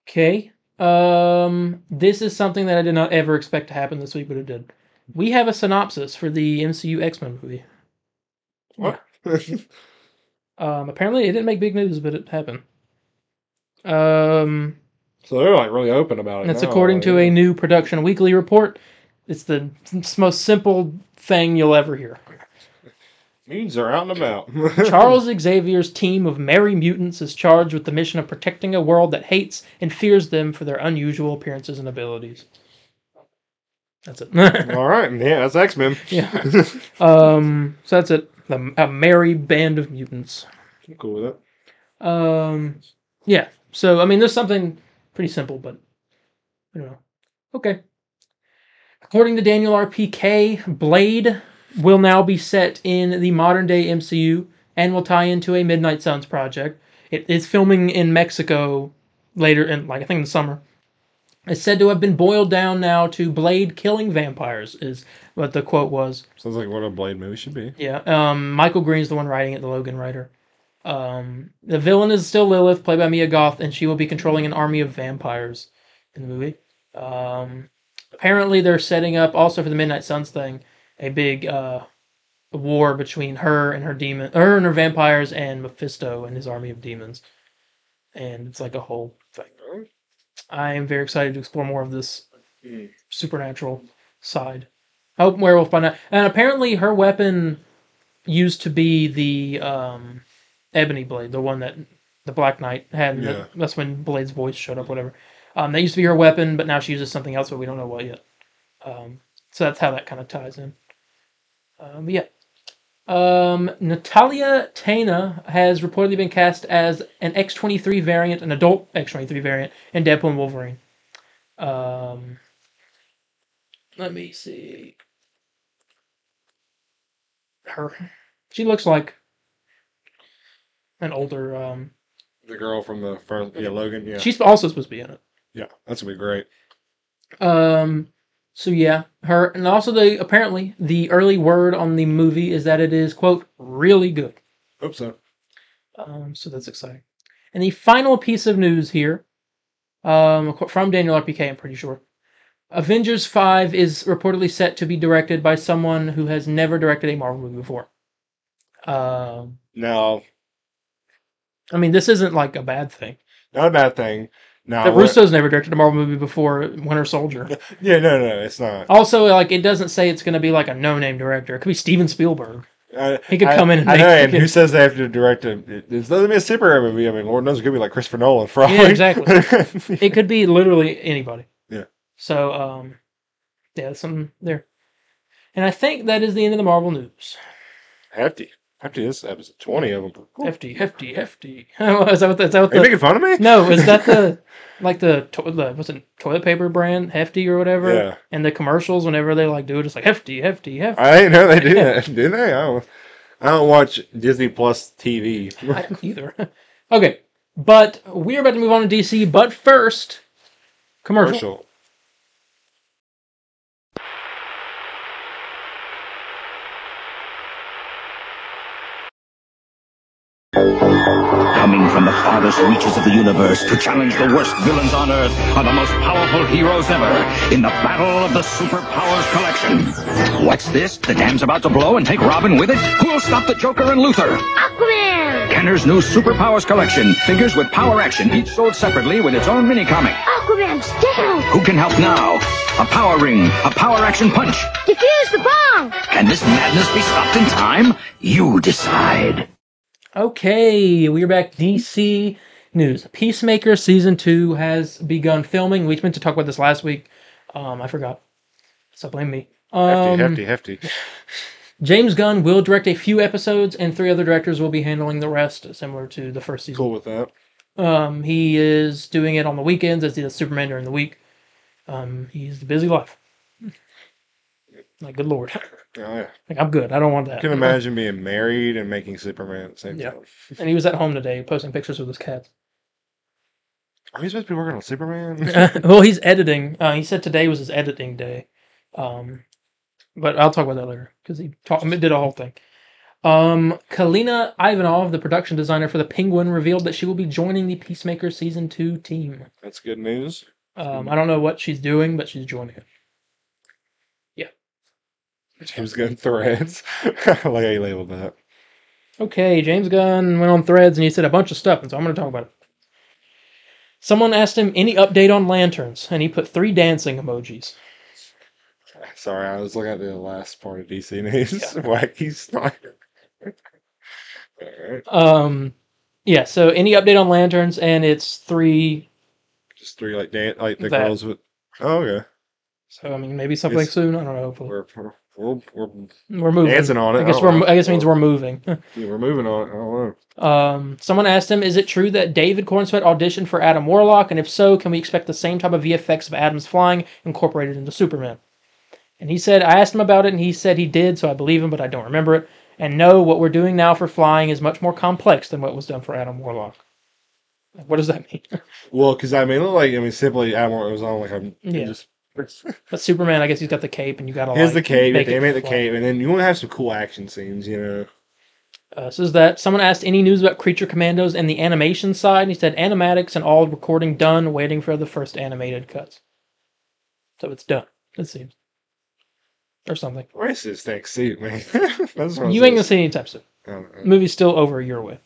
Okay. This is something that I did not ever expect to happen this week, but it did. We have a synopsis for the MCU X-Men movie. What? Apparently it didn't make big news, but it happened. So they're like really open about it. And it's now, according to a new Production Weekly report. It's the most simple thing you'll ever hear. Mutants are out and about. Charles Xavier's team of merry mutants is charged with the mission of protecting a world that hates and fears them for their unusual appearances and abilities. That's it. All right, yeah, that's X-Men. Yeah. So that's it. A merry band of mutants. I'm cool with it. Yeah. So I mean, there's something pretty simple, but I don't know. Okay. According to Daniel RPK, Blade will now be set in the modern-day MCU and will tie into a Midnight Suns project. It is filming in Mexico later, I think in the summer. It's said to have been boiled down now to Blade killing vampires, is what the quote was. Sounds like what a Blade movie should be. Yeah. Michael Green's the one writing it, the Logan writer. The villain is still Lilith, played by Mia Goth, and she will be controlling an army of vampires in the movie. Apparently, they're setting up, also for the Midnight Suns thing, a big war between her and her vampires and Mephisto and his army of demons. And it's like a whole thing. I am very excited to explore more of this supernatural side. I hope Werewolf by Night. And apparently her weapon used to be the Ebony Blade, the one that the Black Knight had. Yeah. That's when Blade's voice showed up, whatever. That used to be her weapon, but now she uses something else, but we don't know what yet. So that's how that kind of ties in. But yeah. Natalia Tena has reportedly been cast as an X-23 variant, an adult X-23 variant, in Deadpool and Wolverine. Let me see. She looks like an older... The girl from the first... Yeah, Logan, yeah. She's also supposed to be in it. Yeah, that's going to be great. So yeah, her, and also apparently the early word on the movie is that it is, quote, really good. Hope so. So that's exciting. And the final piece of news here, from Daniel RPK, I'm pretty sure. Avengers 5 is reportedly set to be directed by someone who has never directed a Marvel movie before. No. I mean, this isn't like a bad thing. Not a bad thing. No, But Russo's never directed a Marvel movie before Winter Soldier. Yeah, no, it's not. Also, like, it doesn't say it's going to be like a no-name director. It could be Steven Spielberg. He could come in and make... I know, and who says they have to direct it? It doesn't be a superhero movie. I mean, Lord knows it could be like Christopher Nolan. For all Yeah, exactly. It could be literally anybody. Yeah. So, yeah, something there. And I think that is the end of the Marvel news. Hefty. This episode, 20 of them. Hefty. Is that what Are you making fun of me? No, is that the what's it, toilet paper brand, Hefty or whatever? Yeah. And the commercials, whenever they like do it, it's like Hefty. I didn't know they do that. Do they? I don't watch Disney Plus TV. I don't either. Okay, but we're about to move on to DC, but first, commercial. Coming from the farthest reaches of the universe to challenge the worst villains on Earth are the most powerful heroes ever in the Battle of the Superpowers Collection. What's this? The dam's about to blow and take Robin with it? Who'll stop the Joker and Luther? Aquaman! Kenner's new Superpowers Collection. Figures with power action, each sold separately with its own mini-comic. Aquaman's down! Who can help now? A power ring, a power action punch. Defuse the bomb! Can this madness be stopped in time? You decide. Okay, we're back. DC news. Peacemaker Season 2 has begun filming. We meant to talk about this last week. I forgot. So blame me. Hefty. James Gunn will direct a few episodes, and 3 other directors will be handling the rest, similar to the first season. Cool with that. He is doing it on the weekends as he does Superman during the week. He's the busy life. Like, good lord. Oh, yeah. Like, I'm good. I don't want that. I can imagine being married and making Superman at the same time. And he was at home today posting pictures with his cats. Are you supposed to be working on Superman? Well, he's editing. He said today was his editing day. But I'll talk about that later because he did a whole thing. Kalina Ivanov, the production designer for The Penguin, revealed that she will be joining the Peacemaker Season 2 team. That's good news. I don't know what she's doing, but she's joining it. Yeah. James Gunn Threads. I like how you labeled that. Okay, James Gunn went on Threads and he said a bunch of stuff, and so I'm going to talk about it. Someone asked him any update on lanterns, and he put 3 dancing emojis. Sorry, I was looking at the last part of DC News. Yeah. Wacky Snyder. Alright. Yeah, so any update on lanterns, and it's 3... Just 3, like the girls with... Oh, okay. So, I mean, maybe something soon. I don't know. We're moving. Dancing on it. I guess it means we're moving. Yeah, we're moving on it. I don't know. Someone asked him, is it true that David Cornsweet auditioned for Adam Warlock? And if so, can we expect the same type of VFX of Adam's flying incorporated into Superman? And he said, I asked him about it, and he said he did, so I believe him, but I don't remember it. And no, what we're doing now for flying is much more complex than what was done for Adam Warlock. What does that mean? Well, because simply Adam Warlock was on just... But Superman, I guess he's got the cape, and you got to the cape, they animate the cape, and then you want to have some cool action scenes, you know. So is that someone asked any news about Creature Commandos and the animation side, and he said animatics and all recording done, waiting for the first animated cuts. So it's done, it seems. Or something. Racist next suit, man. You ain't gonna see any time soon. Movie's still over a year away.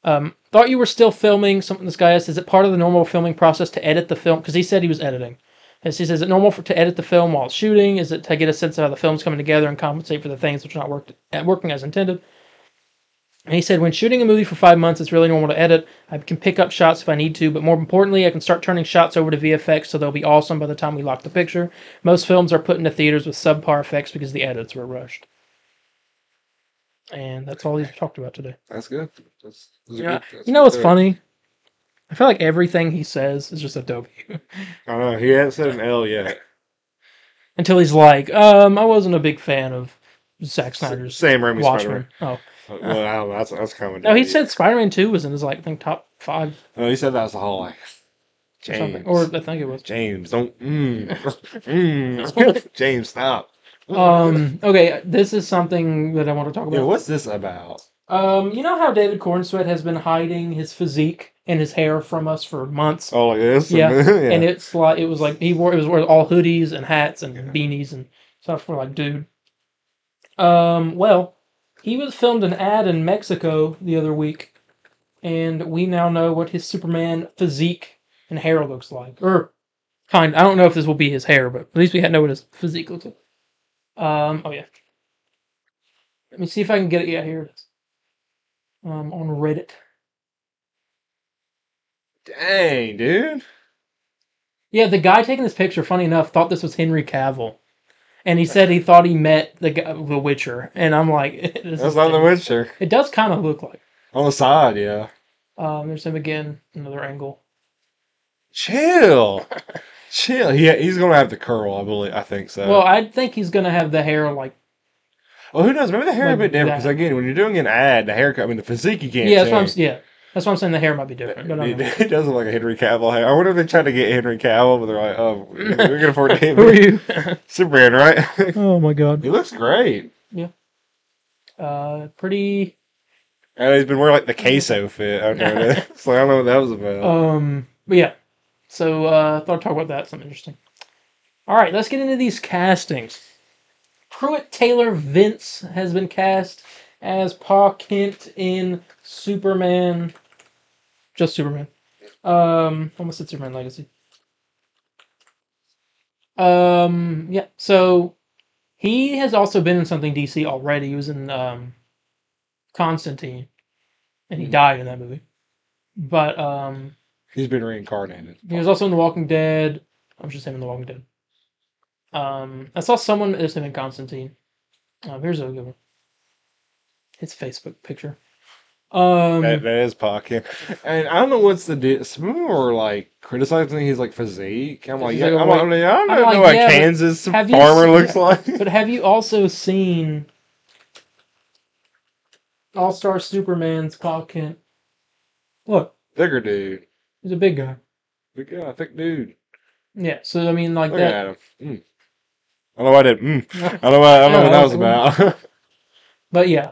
Thought you were still filming. Something this guy asked, is it part of the normal filming process to edit the film? Because he said he was editing. As he says, is it normal to edit the film while it's shooting? Is it to get a sense of how the film's coming together and compensate for the things which are not working as intended? And he said, when shooting a movie for 5 months, it's really normal to edit. I can pick up shots if I need to, but more importantly, I can start turning shots over to VFX so they'll be awesome by the time we lock the picture. Most films are put into theaters with subpar effects because the edits were rushed. And that's all he's talked about today. That's good. You know what's funny? I feel like everything he says is just a W. I know, he hasn't said an L yet. Until he's like, I wasn't a big fan of Zack Snyder's Sam Raimi's Watchmen. Spider-Man. Oh. Well, I don't know, that's coming. No, he said Spider-Man 2 was in his, I think, top 5. No, he said that was the whole, James. Or I think it was. James, don't, James, stop. Okay, this is something that I want to talk about. Yeah, what's this about? You know how David Cornsweet has been hiding his physique and his hair from us for months? Oh, like this? Yeah. And it was all hoodies and hats and beanies and stuff for dude. Well, he was filmed an ad in Mexico the other week, and we now know what his Superman physique and hair looks like. I don't know if this will be his hair, but at least we know what his physique looks like. Oh yeah. Let me see if I can get it. Yeah, here it is. On Reddit. Dang, dude. Yeah, the guy taking this picture, funny enough, thought this was Henry Cavill. And he said he thought he met the Witcher. And I'm like... That's not the Witcher. It does kind of look like. On the side, yeah. There's him again, another angle. Chill. He's going to have the curl, I think so. Well, I think he's going to have the hair Well, who knows? Maybe the hair a bit different. Because again, when you're doing an ad, the haircut, the physique you can't change. That's why I'm saying the hair might be different. But it does look like a Henry Cavill hair. I wonder if they tried to get Henry Cavill, but they're like, oh, we're going to afford him. Who are you? Superman, right? Oh, my God. He looks great. Yeah. Pretty... And he's been wearing, the queso fit out there. So I don't know what that was about. But yeah. So, I thought I'd talk about that. Something interesting. All right, let's get into these castings. Pruitt Taylor Vince has been cast as Pa Kent in Superman... Just Superman. Almost said Superman Legacy. Yeah, so he has also been in something DC already. He was in Constantine, and he died in that movie. But He's been reincarnated. he was also in The Walking Dead. I was just saying in The Walking Dead. I saw someone that's in Constantine. Here's a good one. His Facebook picture. That is Pocket. And I don't know what's the deal. Some people were like criticizing his like physique. I'm like, He's yeah, like, I like- don't I'm know like, what yeah, but Kansas have you farmer seen- looks like. But have you also seen All-Star Superman's Clark Kent? Look, Bigger dude. he's a big guy. Big guy, thick dude. Yeah, so I mean, like Look that. at him. I don't know what I did. I don't know what that was about. But yeah,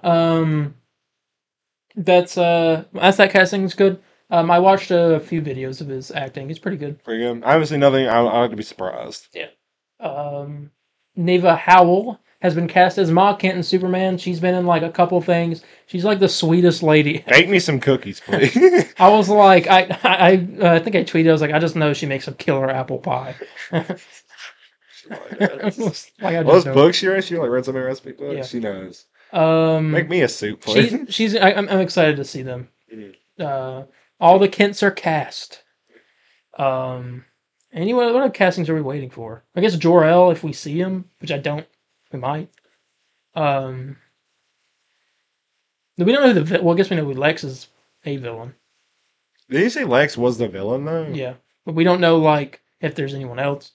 that's that casting's good. I watched a few videos of his acting. He's pretty good. Pretty good. I haven't seen nothing. I like to be surprised. Neva Howell has been cast as Ma Kent in Superman. She's been in like a couple things. She's like the sweetest lady. Bake me some cookies, please. I was like, I think I tweeted. I was like, I just know she makes a killer apple pie. Like, I just Those know. books she read, she like read so many recipe books. Yeah. She knows. Um, Make me a soup, please. I'm excited to see them. Mhm. All the Kents are cast. Anyway, what other castings are we waiting for? I guess Jor-El, if we see him, which I don't, we might. We don't know who well, I guess we know who Lex is a villain. Did you say Lex was the villain though? Yeah, but we don't know like if there's anyone else.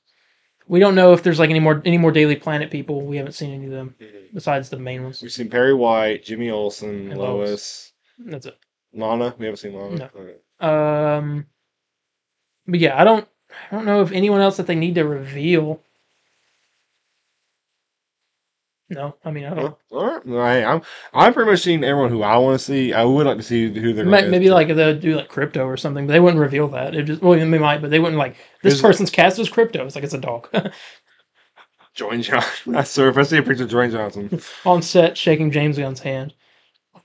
We don't know if there's like any more Daily Planet people. We haven't seen any of them besides the main ones. We've seen Perry White, Jimmy Olsen, And Lois. That's it. Lana. We haven't seen Lana. No. Okay. But yeah, I don't know if anyone else that they need to reveal. No, I mean I don't. All right. Well, hey, I'm pretty much seeing everyone who I want to see. I would like to see who they're going to Maybe like they'll do like Crypto or something, but they wouldn't reveal that. It just they might, but they wouldn't like this Is it- person's cast as Crypto. It's like it's a dog Join Johnson. I swear, if I see a picture of Join Johnson. on set shaking James Gunn's hand.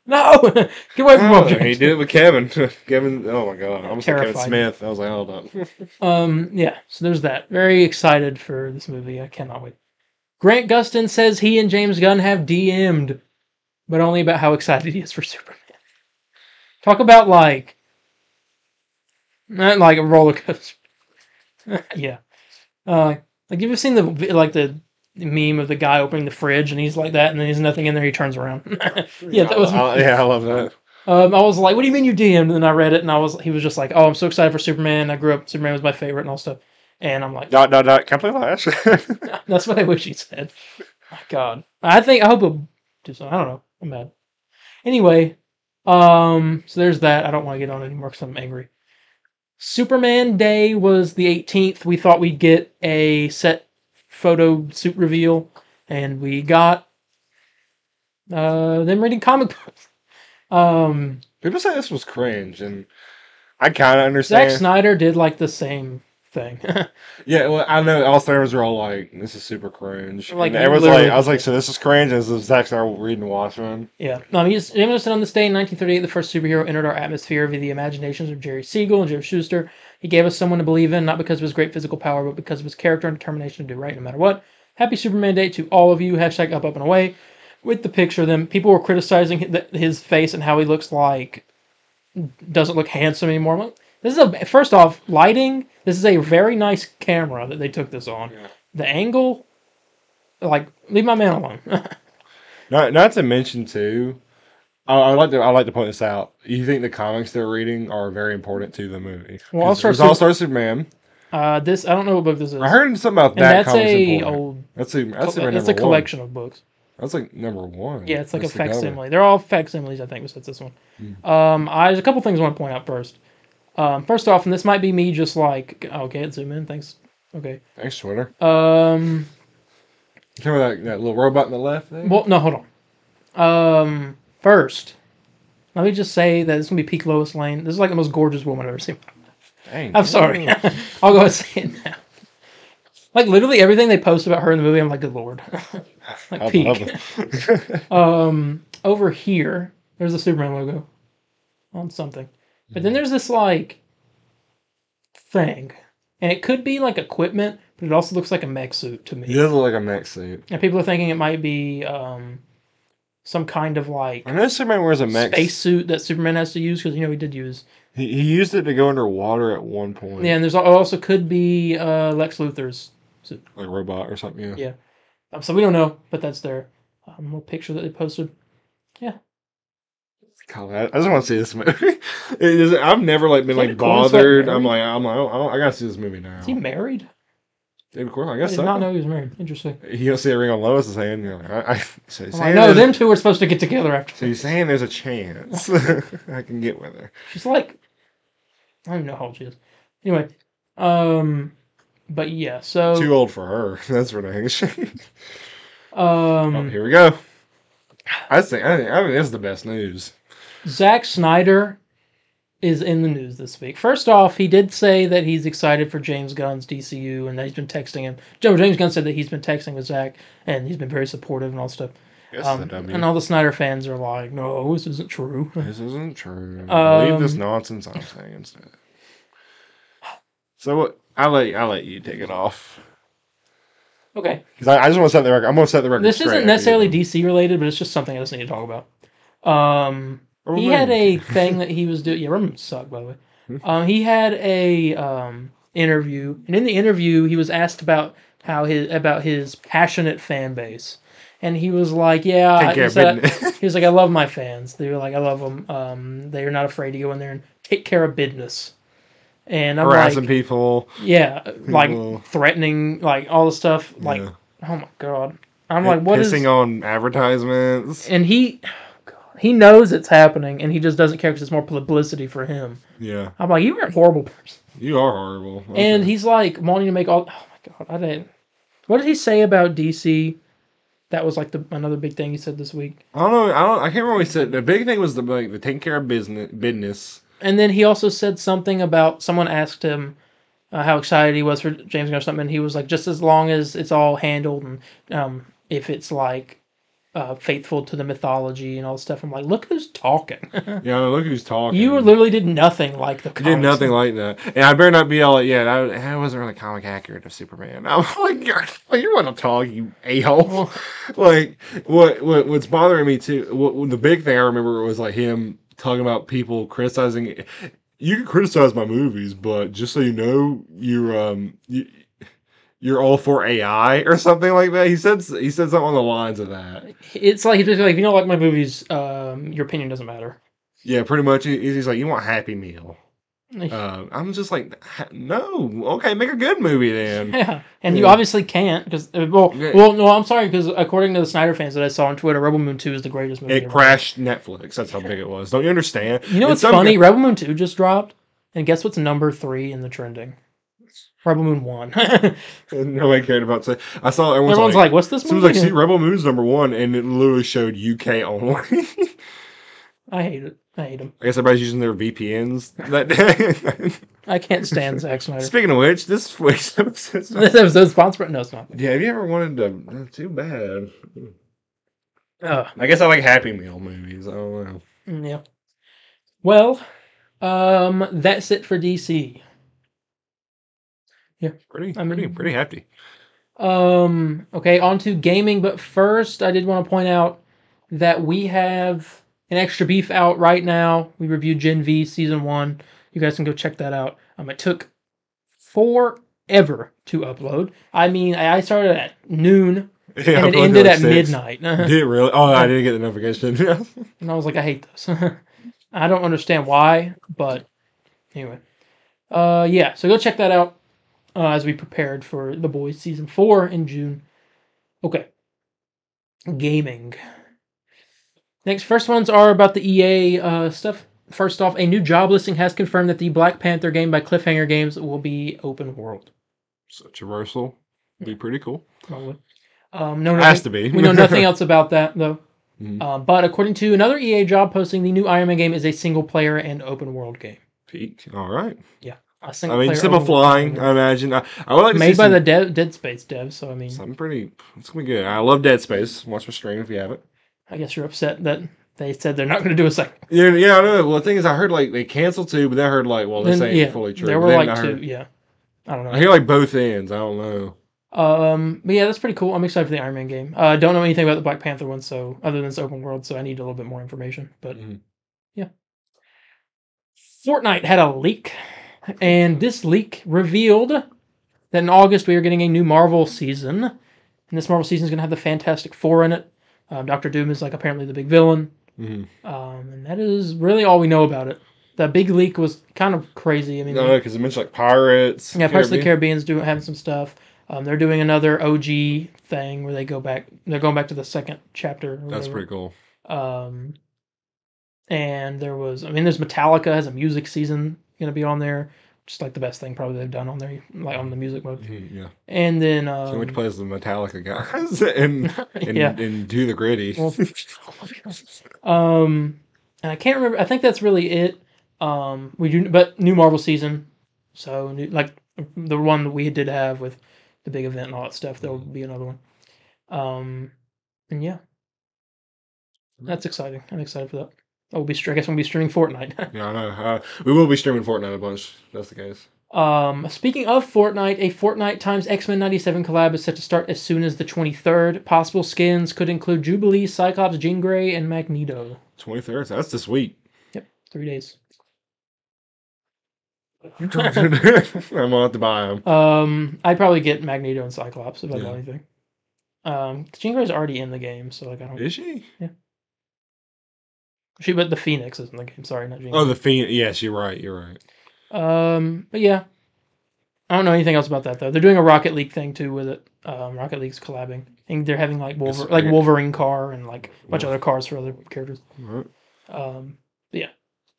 No, get away from Oh, him. he did it with Kevin. Kevin. Oh my god! I almost said Kevin Terrified. Smith. I was like, hold up. Yeah, so there's that. Very excited for this movie. I cannot wait. Grant Gustin says he and James Gunn have DM'd, but only about how excited he is for Superman. Talk about like, not like a roller coaster. Yeah, like have you seen the meme of the guy opening the fridge and he's like that and then there's nothing in there, he turns around. Yeah, that was. I love that. I was like, what do you mean you DM'd? And then I read it and he was just like, oh, I'm so excited for Superman. I grew up, Superman was my favorite and all stuff. And I'm like, Dot. Can I play Flash? that's what I wish he said. My God. I hope he'll do something. I don't know. I'm mad. Anyway, so there's that. I don't want to get on anymore because I'm angry. Superman Day was the 18th. We thought we'd get a set photo suit reveal, and we got them reading comic books. People say this was cringe, and I kind of understand. Zack Snyder did like the same thing. Yeah, well, I know all stars were all like, "This is super cringe." Like, Like, everyone's literally- like, "I was like, so this is cringe." And this is Zack Snyder reading Watchmen. Yeah. He's on this day in 1938, the first superhero entered our atmosphere via the imaginations of Jerry Siegel and Joe Shuster. He gave us someone to believe in, not because of his great physical power, but because of his character and determination to do right no matter what. Happy Superman Day to all of you. Hashtag up and away. With the picture of them, people were criticizing his face and how he looks like doesn't look handsome anymore. Look, this is first off, lighting. This is a very nice camera that they took this on. Yeah. The angle, like, leave my man alone. Not to mention too, I like to point this out. You think the comics they're reading are very important to the movie? Well, 'Cause All-Star there's All-Star Superman. This I don't know what book this is. I heard something about and that. that's comic's a important. old. That's It's number a collection of books. one. That's like number one. Yeah, it's like That's a the cover. facsimile. They're all facsimiles, I think, besides this one. There's a couple things I want to point out first. First off, and this might be me just like, okay, let's zoom in, thanks. Okay. Thanks, Twitter. Um, You remember that little robot in the left thing? well, no, hold on. First, let me just say that it's going to be peak Lois Lane. This is like the most gorgeous woman I've ever seen. Dang. I'm sorry. I'll go ahead and say it now. Like, literally everything they post about her in the movie, I'm like, good lord. Like, I peak. love it. Over here, there's the Superman logo on something. But then there's this, like, thing. And it could be, like, equipment, but it also looks like a mech suit to He me. does look like a mech suit. And people are thinking it might be some kind of, like, I know Superman wears a mech space suit that Superman has to use, because, he did use He used it to go underwater at one point. Yeah, and there's also could be Lex Luthor's suit. Like a robot or something, yeah. Yeah. So we don't know, but that's their little picture that they posted. Yeah. God, I just want to see this movie. I've never like been like David Cornswet bothered. married? I gotta see this movie now. Is he married? David Cornswet, I I guess did so. not know he was married. Interesting. You don't see a ring on Lois's hand. You're like, so I'm like, no, them two were supposed to get together after. So you're saying there's a chance I can get with her? She's like, I don't even know how old she is. Anyway, but yeah, so Too old for her. That's for dang shame. um, Here we go. I think this is the best news. Zack Snyder is in the news this week. First off, he did say that he's excited for James Gunn's DCU and that he's been texting him. James Gunn said that he's been texting with Zack and he's been very supportive and all stuff. And all the Snyder fans are like, no, this isn't true. This isn't true. Believe this nonsense I'm saying instead. So what? I'll let you take it off. Okay. Because I just want to set the record. I'm going to set the record. This straight isn't necessarily DC related, but it's just something I just need to talk about. He had a thing that he was doing. Yeah, Roman sucked, by the way. He had a interview, and in the interview, he was asked about his passionate fan base, and he was like, "Yeah," he was like, "I love my fans. They were like, I love them. They are not afraid to go in there and take care of business." And I'm harassing like, people. Yeah, like threatening, like all the stuff. Like, oh my god, I'm like, what is pissing on advertisements? And he knows it's happening, and he just doesn't care because it's more publicity for him. Yeah, I'm like, you are a horrible person. You are horrible. Okay. And he's like wanting to make all. Oh my god, I didn't. What did he say about DC? That was like another big thing he said this week. I don't know. I can't remember what he said. The big thing was the taking care of business. And then he also said something about someone asked him how excited he was for James Gunn or something. And he was like, just as long as it's all handled and if it's like faithful to the mythology and all this stuff. I'm like, look who's talking. Yeah, look who's talking. You literally did nothing like the comics. You did nothing like that. And I better not be all like, that wasn't really comic accurate of Superman. I'm like, you want to talk, you a-hole. Like, what's bothering me too, the big thing I remember was like him talking about people criticizing. You can criticize my movies, but just so you know, you're all for AI or something like that. He said something on the lines of that. It's like, if you don't like my movies, your opinion doesn't matter. Yeah, pretty much. He's like, you want Happy Meal. I'm just like, no. Okay, make a good movie then. Yeah, and you obviously can't because no, I'm sorry because according to the Snyder fans that I saw on Twitter, Rebel Moon 2 is the greatest movie. It crashed Netflix. That's how big it was. Don't you understand? You know what's funny? Rebel Moon 2 just dropped, and guess what's number 3 in the trending? Rebel Moon 1. Nobody cared about it. I saw everyone's like, "What's this movie?" Someone's like, "See, Rebel Moon's number 1," and it literally showed UK only. I hate it. I hate him. I guess everybody's using their VPNs that day. I can't stand Zack Snyder. Speaking of which, this week's episode. This episode's sponsored? No, it's not. Yeah, have you ever wanted to? Too bad. I guess I like Happy Meal movies. I don't know. Yeah. Well, that's it for DC. Yeah, pretty hefty. Okay, on to gaming, but first I did want to point out that we have an extra beef out right now. We reviewed Gen V Season 1. You guys can go check that out. It took forever to upload. I mean, I started at noon, and it ended at midnight. Did it really? Oh, I didn't get the notification. And I was like, I hate this. I don't understand why, but anyway. Yeah, so go check that out as we prepared for The Boys Season 4 in June. Okay. Gaming. Next, first ones are about the EA stuff. First off, a new job listing has confirmed that the Black Panther game by Cliffhanger Games will be open world. Such a reversal. Be pretty cool. Probably. Has to be. We know nothing else about that, though. Mm-hmm. But according to another EA job posting, the new Iron Man game is a single-player and open-world game. Peak. All right. Yeah. Simple flying, I imagine. I would like to made by the Dead Space devs, so I mean... It's going to be good. I love Dead Space. Watch my stream if you haven't. I guess you're upset that they said they're not going to do a second. Yeah, I know. Well, the thing is, I heard they canceled 2, but then I heard this ain't fully true. There were 2, yeah. I don't know. I hear both ends. I don't know. But yeah, that's pretty cool. I'm excited for the Iron Man game. Don't know anything about the Black Panther one, so other than it's open world, so I need a little bit more information. But yeah. Fortnite had a leak, and this leak revealed that in August we are getting a new Marvel season, and this Marvel season is going to have the Fantastic Four in it. Doctor Doom is like apparently the big villain, and that is really all we know about it. That big leak was kind of crazy. I mean, No, because it mentioned like pirates. yeah, Pirates of the Caribbean's having some stuff. They're doing another OG thing where they go back. They're going back to the second chapter. That's pretty cool. And there's Metallica has a music season going to be on there, just like the best thing probably they've done on there, like on the music mode. Yeah. And then So which plays the Metallica guys and do the gritty. Well, and I can't remember. I think that's really it. But new Marvel season, so like the one that we did have with the big event and all that stuff. There will be another one. And yeah, that's exciting. I'm excited for that. I guess we'll be streaming Fortnite. Yeah, I know. We will be streaming Fortnite a bunch. That's the case. Speaking of Fortnite, a Fortnite times X-Men 97 collab is set to start as soon as the 23rd. Possible skins could include Jubilee, Cyclops, Jean Grey, and Magneto. 23rd. That's this week. Yep, 3 days. I'm gonna have to buy them. I'd probably get Magneto and Cyclops if I Yeah. bought anything. Jean Grey's already in the game, so like I don't. Is she? Yeah. But the Phoenix is in the game. Sorry, not Jean. Oh, the Phoenix. Yes, you're right. You're right. But yeah, I don't know anything else about that though. They're doing a Rocket League thing too with it. Rocket League's collabing. I think they're having like Wolverine car and like a bunch of other cars for other characters. Right. Yeah.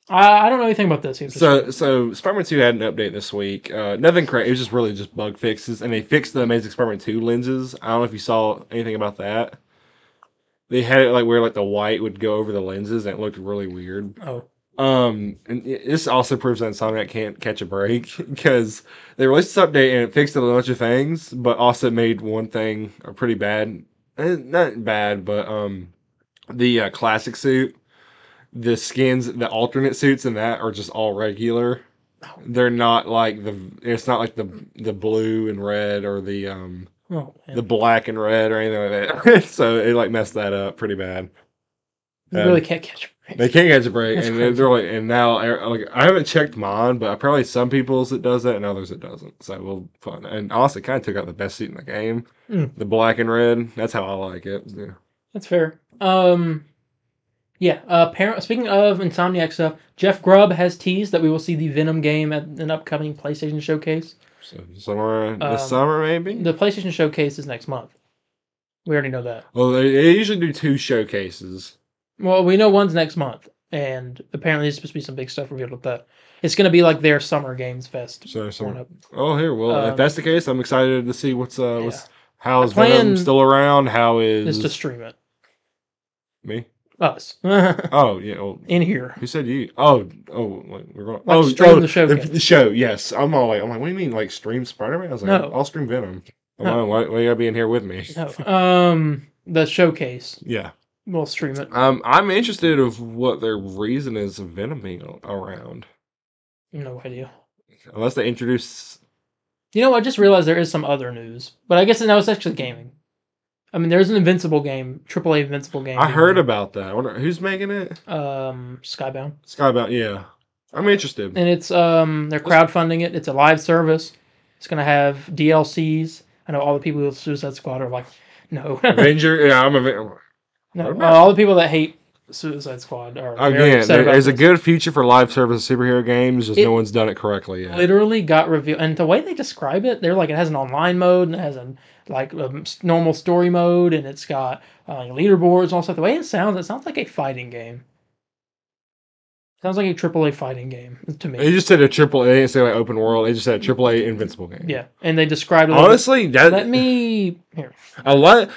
I don't know anything about this. So Spider-Man 2 had an update this week. Nothing crazy. It was just really just bug fixes, and they fixed the Amazing Spider-Man 2 lenses. I don't know if you saw anything about that. They had it like where like the white would go over the lenses, and it looked really weird. Oh. And this also proves that Insomniac can't catch a break because they released this update and it fixed a bunch of things, but also made one thing pretty bad. Not bad, but the classic suit, the skins, the alternate suits, and that are just all regular. They're not like it's not like the blue and red or the black and red or anything like that. So it like messed that up pretty bad. You really can't catch a break. They can't catch a break, That's and crazy. they're like, and now like I haven't checked mine, but probably some people's it does that, and others it doesn't. So we'll fun. And honestly, kind of took out the best suit in the game, the black and red. That's how I like it. Yeah. That's fair. Speaking of Insomniac stuff, Jeff Grubb has teased that we will see the Venom game at an upcoming PlayStation showcase. So somewhere this summer, maybe. The PlayStation showcase is next month. We already know that. Well, they usually do 2 showcases. Well, we know one's next month, and apparently there's supposed to be some big stuff revealed with that. It's going to be like their Summer Games Fest. So here, well, if that's the case, I'm excited to see what's how's plan Venom still around? How is to stream it. Me? Us. Oh yeah. Well, in here. Who said you? Oh, we're going. Like stream the show. The show. Yes, I'm like, what do you mean, like stream Spider-Man? I was like, no. I'll stream Venom. Why you gotta be in here with me? No. The showcase. Yeah. We'll stream it. I'm interested of what their reason is of Venom being around. No idea. Unless they introduce. You know, I just realized there is some other news, but I guess now it's actually gaming. I mean, there's an Invincible game, AAA Invincible game. I heard about that. I wonder who's making it. Skybound. Skybound, yeah. I'm interested. And it's they're crowdfunding it. It's a live service. It's gonna have DLCs. I know all the people with Suicide Squad are like, no. Avenger, yeah, I'm a. No, all the people that hate Suicide Squad are very upset about there's a this. good future for live service superhero games, just no one's done it correctly yet. Literally got revealed, and the way they describe it, they're like, it has an online mode, and it has a normal story mode, and it's got leaderboards and all stuff. The way it sounds like a fighting game. Sounds like a AAA fighting game to me. They just said a AAA. They didn't say like open world. They just said a AAA Invincible game. Yeah, and they described it. Honestly, let me here. Live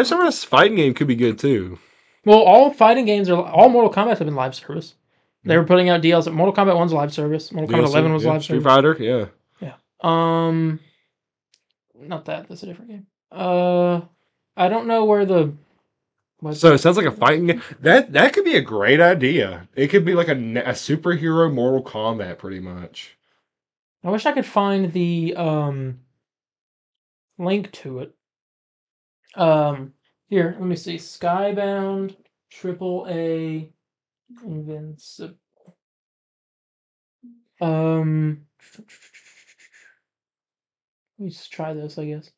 service fighting game could be good too. Well, all fighting games all Mortal Kombat have been live service. They were putting out DLC. Mortal Kombat 1's live service. Mortal Kombat 11 was live Street service. Fighter, yeah. Yeah. Not that. That's a different game. I don't know where the. So it sounds like a fighting game. That could be a great idea. It could be like a superhero Mortal Kombat, pretty much. I wish I could find the link to it. Here, let me see. Skybound AAA Invincible. Let me just try this, I guess.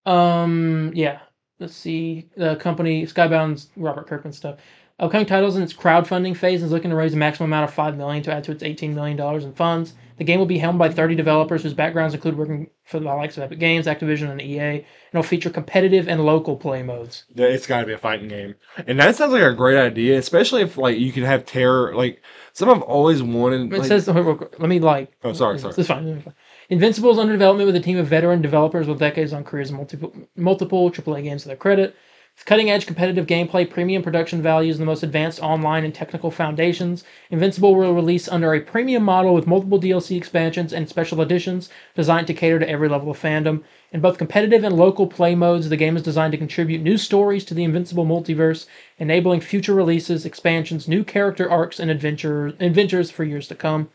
Yeah. Let's see. The company Skybound's Robert Kirkman stuff. Upcoming titles in its crowdfunding phase is looking to raise a maximum amount of $5 million to add to its $18 million in funds. The game will be helmed by 30 developers whose backgrounds include working for the likes of Epic Games, Activision, and EA, and it'll feature competitive and local play modes. Yeah, it's got to be a fighting game, and that sounds like a great idea, especially if like you can have terror. Like some I've always wanted. It Like, says, let me like. oh, sorry. It's fine. Invincible is under development with a team of veteran developers with decades on careers in multiple AAA games to their credit. With cutting-edge competitive gameplay, premium production values, and the most advanced online and technical foundations, Invincible will release under a premium model with multiple DLC expansions and special editions designed to cater to every level of fandom. In both competitive and local play modes, the game is designed to contribute new stories to the Invincible multiverse, enabling future releases, expansions, new character arcs, and adventures for years to come.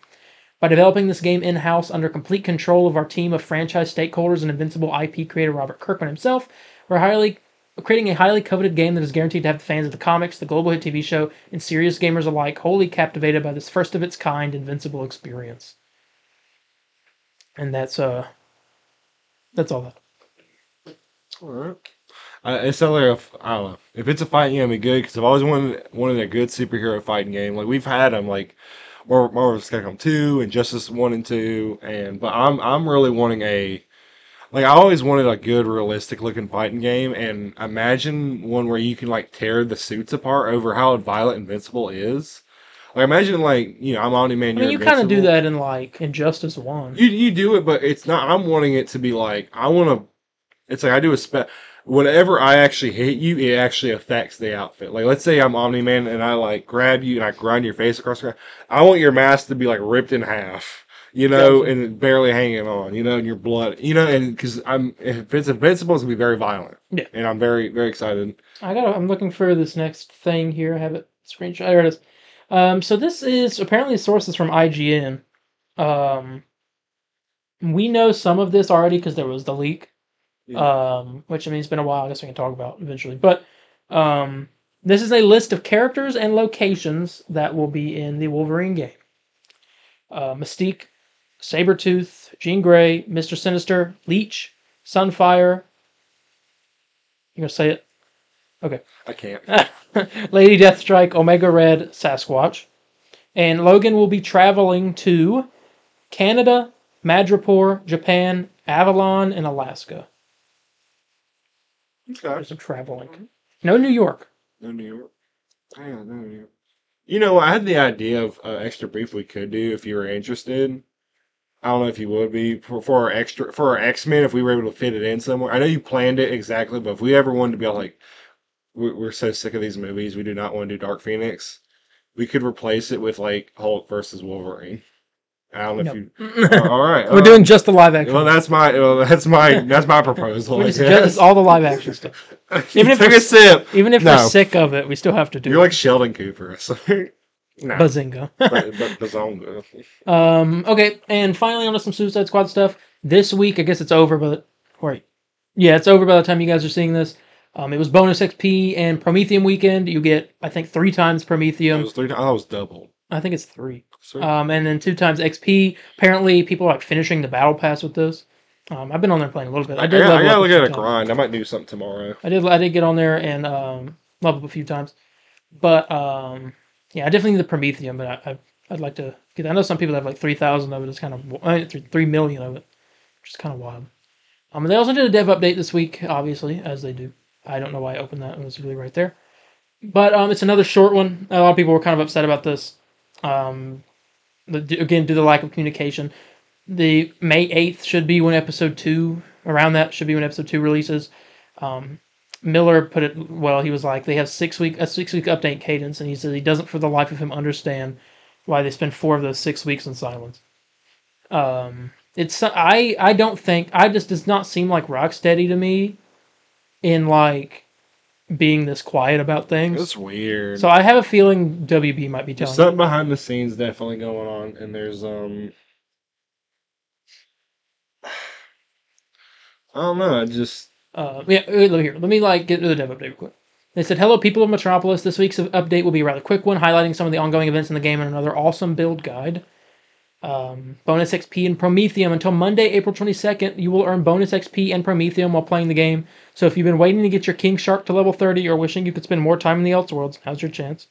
By developing this game in-house under complete control of our team of franchise stakeholders and Invincible IP creator Robert Kirkman himself, we're creating a highly coveted game that is guaranteed to have the fans of the comics, the global hit TV show, and serious gamers alike wholly captivated by this first-of-its-kind Invincible experience. And that's all that. All right. It sounds like I don't know if it's a fighting game, it'd be good because I've always wanted a good superhero fighting game. Like we've had them, like Marvel vs. Capcom 2 and Justice 1 and 2, but I'm really wanting I always wanted a good realistic looking fighting game, and imagine one where you can like tear the suits apart over how violent Invincible is. Like imagine I'm Omni-Man. I mean, you kind of do that in like Injustice 1. You do it, but it's not. I'm wanting it to be like I want to. It's like I do a whenever I actually hit you, it actually affects the outfit. Like, let's say I'm Omni-Man and I like grab you and I grind your face across the ground. I want your mask to be like ripped in half, and barely hanging on, and your blood, and because if it's Invincible, it's gonna be very violent. Yeah, and I'm very, very excited. I'm looking for this next thing here. I have it screenshot. There it is. So this is apparently the source is from IGN. We know some of this already because there was the leak. Yeah. Which I mean, it's been a while. I guess we can talk about eventually. But this is a list of characters and locations that will be in the Wolverine game. Mystique, Sabretooth, Jean Grey, Mr. Sinister, Leech, Sunfire. You gonna say it? Okay. I can't. Lady Deathstrike, Omega Red, Sasquatch. And Logan will be traveling to Canada, Madripoor, Japan, Avalon, and Alaska. Okay. There's some traveling. No New York. No New York. Hang on, no New York. I had the idea of extra brief we could do if you were interested. I don't know if you would be for our X-Men if we were able to fit it in somewhere. I know you planned it exactly, but if we ever wanted to be like, we're so sick of these movies, we do not want to do Dark Phoenix. We could replace it with like Hulk versus Wolverine. I don't know if you. All right, we're doing just the live action. Well, that's my proposal. We're just all the live action stuff. Even if take a sip. Even if we're sick of it, we still have to do. You're like Sheldon Cooper. So. No. Bazinga. Bazonga. Okay, and finally on to some Suicide Squad stuff. This week, I guess it's over, but wait. Yeah, it's over by the time you guys are seeing this. It was bonus XP and Prometheum weekend. You get, I think, 3 times Prometheum. It was 3 times. I was double. I think it's 3. And then 2 times XP. Apparently, people are like finishing the battle pass with this. I've been on there playing a little bit. I gotta look at a grind. I might do something tomorrow. I did get on there and level up a few times, but yeah, I definitely need the Prometheum. But I'd like to get. I know some people have like 3,000 of it. It's kind of 3 million of it, which is kind of wild. They also did a dev update this week, obviously, as they do. I don't know why I opened that. It was really right there. But it's another short one. A lot of people were kind of upset about this. Again, due to the lack of communication. The May 8th should be when episode 2, around that should be when episode 2 releases. Miller put it well. He was like, they have a 6-week update cadence, and he says he doesn't for the life of him understand why they spend 4 of those 6 weeks in silence. I don't think, just does not seem like Rocksteady to me in like being this quiet about things. That's weird. So I have a feeling WB might be telling. There's something behind the scenes definitely going on, and there's I don't know. I just yeah. Look here. Let me get to the dev update real quick. They said, "Hello, people of Metropolis. This week's update will be a rather quick one, highlighting some of the ongoing events in the game and another awesome build guide." Bonus XP and Prometheum until Monday, April 22nd. You will earn bonus XP and Prometheum while playing the game. So if you've been waiting to get your King Shark to level 30 or wishing you could spend more time in the Elseworlds, now's your chance.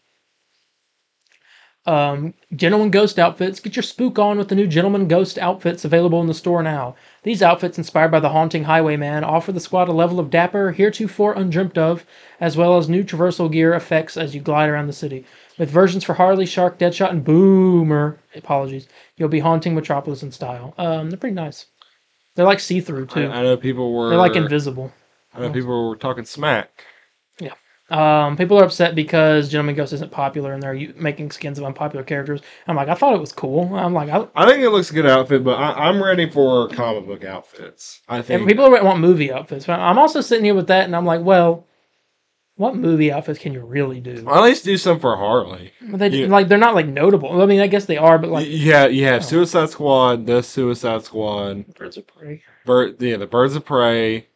Gentleman Ghost outfits. Get your spook on with the new Gentleman Ghost outfits available in the store now. These outfits, inspired by the haunting Highwayman, offer the squad a level of dapper heretofore undreamt of, as well as new traversal gear effects as you glide around the city. With versions for Harley, Shark, Deadshot, and Boomer, you'll be haunting Metropolis in style. They're pretty nice. They're like see-through too. I know people were. They're like invisible. I know people were talking smack. Yeah. People are upset because Gentleman Ghost isn't popular and they're making skins of unpopular characters. I'm like, I thought it was cool. I'm like, I think it looks a good outfit, but I'm ready for comic book outfits. I think people want movie outfits. But I'm also sitting here with that, and I'm like, well, what movie outfits can you really do? At least do some for Harley. They're not like notable. I mean, I guess they are, but like you have Suicide Squad, the Suicide Squad, Birds of Prey, the Birds of Prey.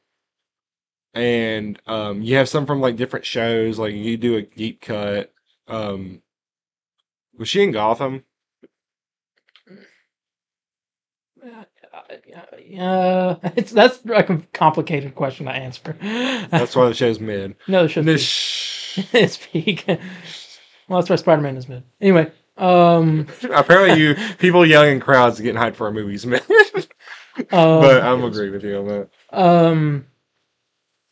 And you have some from like different shows, like you do a Geek Cut. Was she in Gotham? That's a complicated question to answer. That's why the show's mid. No, the show's it's peak. Well, that's why Spider-Man is mid. Anyway, apparently people yelling in crowds getting hyped for a movie's mid. But I'm agree with you on that.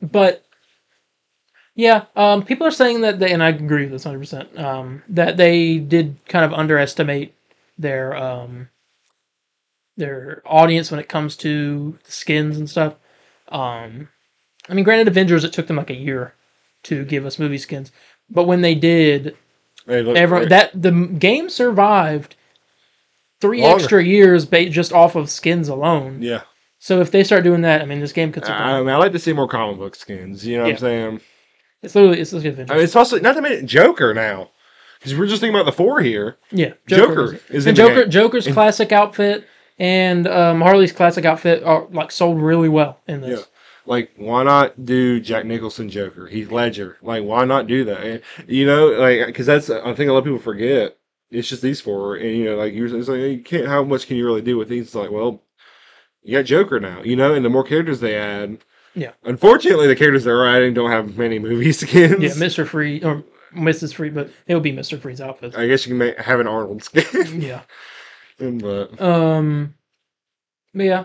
But yeah, people are saying that and I agree with this 100%. That they did kind of underestimate their audience when it comes to skins and stuff. I mean, granted, Avengers, it took them like a year to give us movie skins, but when they did, the game survived 3 extra years just off of skins alone. Yeah. So if they start doing that, I mean, this game could survive. I mean, I like to see more comic book skins. You know what I'm saying? It's literally Avengers. I mean, it's also not to mention Joker now, because we're just thinking about the 4 here. Yeah, Joker is in Joker's classic outfit and Harley's classic outfit are like sold really well in this. Yeah. Like, why not do Jack Nicholson Joker? Heath Ledger. Like, why not do that? You know, like, because that's I think a lot of people forget. It's just these 4, and you know, like it's like you can't. How much can you really do with these? It's like, well. You got Joker now, you know, and the more characters they add. Yeah. Unfortunately, the characters they're adding don't have many movie skins. Yeah, Mr. Freeze, or Mrs. Freeze, but it would be Mr. Freeze outfit. I guess you can have an Arnold skin. Yeah. But yeah.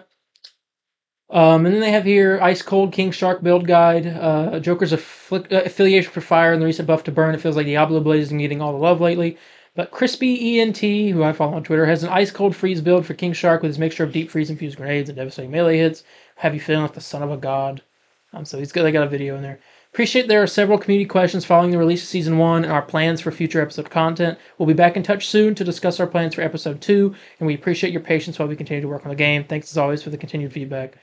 And then they have here Ice Cold King Shark build guide. Joker's affiliation for fire and the recent buff to burn. It feels like Diablo Blaze is getting all the love lately. But Crispy ENT, who I follow on Twitter, has an ice cold freeze build for King Shark with his mixture of deep freeze infused grenades and devastating melee hits. Have you feeling like the son of a god? So they got a video in there. Appreciate there are several community questions following the release of Season 1 and our plans for future episode content. We'll be back in touch soon to discuss our plans for Episode 2, and we appreciate your patience while we continue to work on the game. Thanks as always for the continued feedback.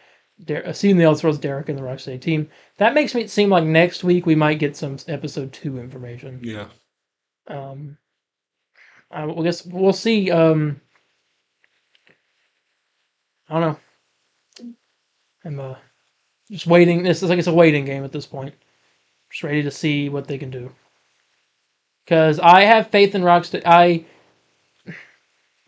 See you in the Elseworlds, Derek and the Rocksteady team. That makes it seem like next week we might get some Episode 2 information. Yeah. I guess we'll see. I don't know. I'm just waiting. This is like it's a waiting game at this point. Just ready to see what they can do. Because I have faith in Rocksteady.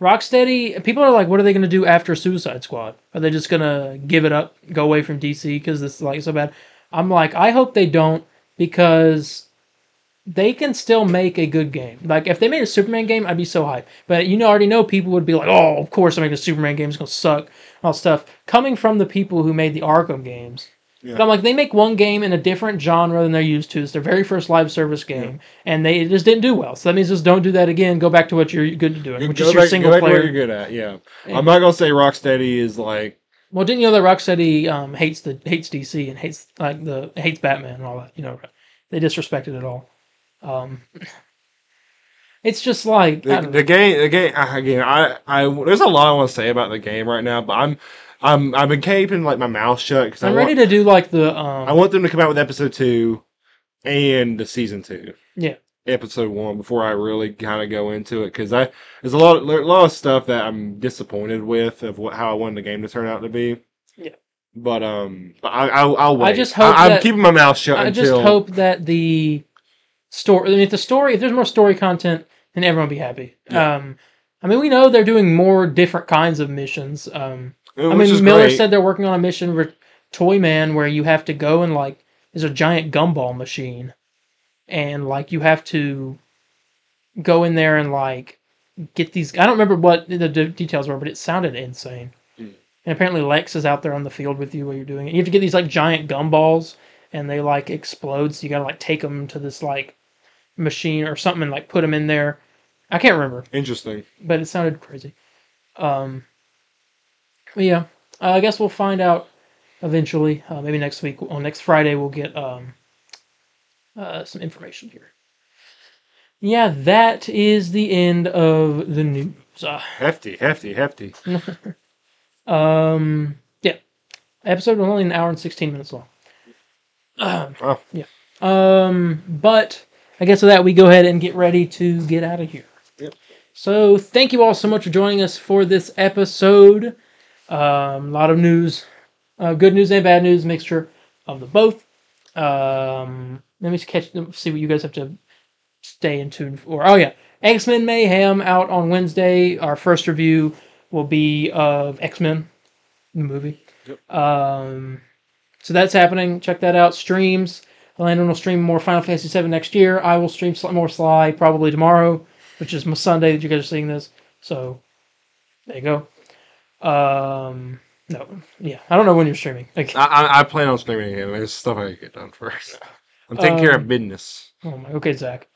Rocksteady, people are like, what are they going to do after Suicide Squad? Are they just going to give it up, go away from DC because this is like so bad? I'm like, I hope they don't, because they can still make a good game. Like, if they made a Superman game, I'd be so hyped. But already know people would be like, oh, of course I'm making a Superman game. It's going to suck. All stuff. Coming from the people who made the Arkham games. Yeah. But I'm like, they make one game in a different genre than they're used to. It's their very first live service game. Yeah. And it just didn't do well. So that means just don't do that again. Go back to what you're good at doing, which is your single player. Go back to what you're good at, yeah. And I'm not going to say Rocksteady is like... Well, didn't you know that Rocksteady hates DC and hates Batman and all that? You know, they disrespect it at all. It's just like the game again. There's a lot I want to say about the game right now, but I've been keeping like my mouth shut because I'm ready to do like the. I want them to come out with episode 2 and the season 2. Yeah. Episode 1 before I really kind of go into it, because there's a lot of stuff that I'm disappointed with of how I wanted the game to turn out to be. Yeah. But I'll wait. I just hope I'm keeping my mouth shut. I just hope that the story. I mean, if there's more story content, then everyone will be happy. Yeah. I mean, we know they're doing more different kinds of missions. Which is Miller great. said they're working on a mission with Toy Man where you have to go and like there's a giant gumball machine, and like you have to go in there and like get these. I don't remember what the details were, but it sounded insane. And apparently Lex is out there on the field with you while you're doing it. You have to get these like giant gumballs, and they like explode. So you gotta like take them to this like machine or something and like put them in there. I can't remember, Interesting. but it sounded crazy. But yeah, I guess we'll find out eventually. Maybe next week, on next Friday, we'll get some information here. Yeah, that is the end of the news. Hefty. Yeah, episode was only an hour and 16 minutes long. Wow. Yeah. But I guess with that, we go ahead and get ready to get out of here. Yep. So thank you all so much for joining us for this episode. A lot of news, good news and bad news, mixture of the both. Let me see what you guys have to stay in tune for. Oh yeah, X-Men Mayhem out on Wednesday. Our first review will be of X-Men, the movie. Yep. So that's happening. Check that out. Streams. Landon will stream more Final Fantasy VII next year. I will stream more Sly probably tomorrow, which is my Sunday that you guys are seeing this. So there you go. No, yeah, I don't know when you're streaming. Like, I plan on streaming again. There's stuff I gotta get done first. I'm taking care of business. oh my, okay, Zach.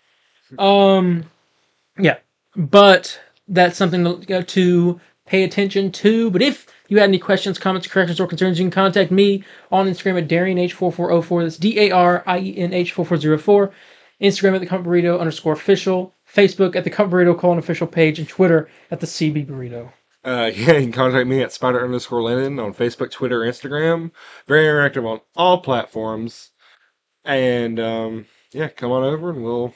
Yeah, but that's something to pay attention to. But if you had any questions, comments, corrections, or concerns, you can contact me on Instagram at DarienH4404. That's DarienH4404. Instagram at the Comfort Burrito _official. Facebook at the Comfort Burrito official page, and Twitter at the CB Burrito. Yeah, you can contact me at Spider_Landon on Facebook, Twitter, Instagram. Very interactive on all platforms. And yeah, come on over and we'll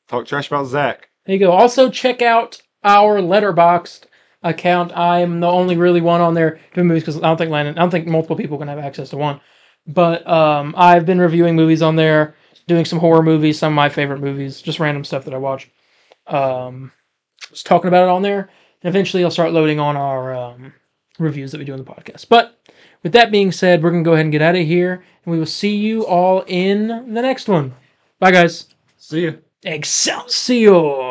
talk trash about Zach. There you go. Also, check out our Letterboxd account. I'm the only really one on there doing movies because I don't think multiple people can have access to one. But I've been reviewing movies on there, doing some horror movies, some of my favorite movies, just random stuff that I watch. Just talking about it on there. And eventually I'll start loading on our reviews that we do on the podcast. But with that being said, we're going to go ahead and get out of here. And we will see you all in the next one. Bye, guys. See ya. Excelsior!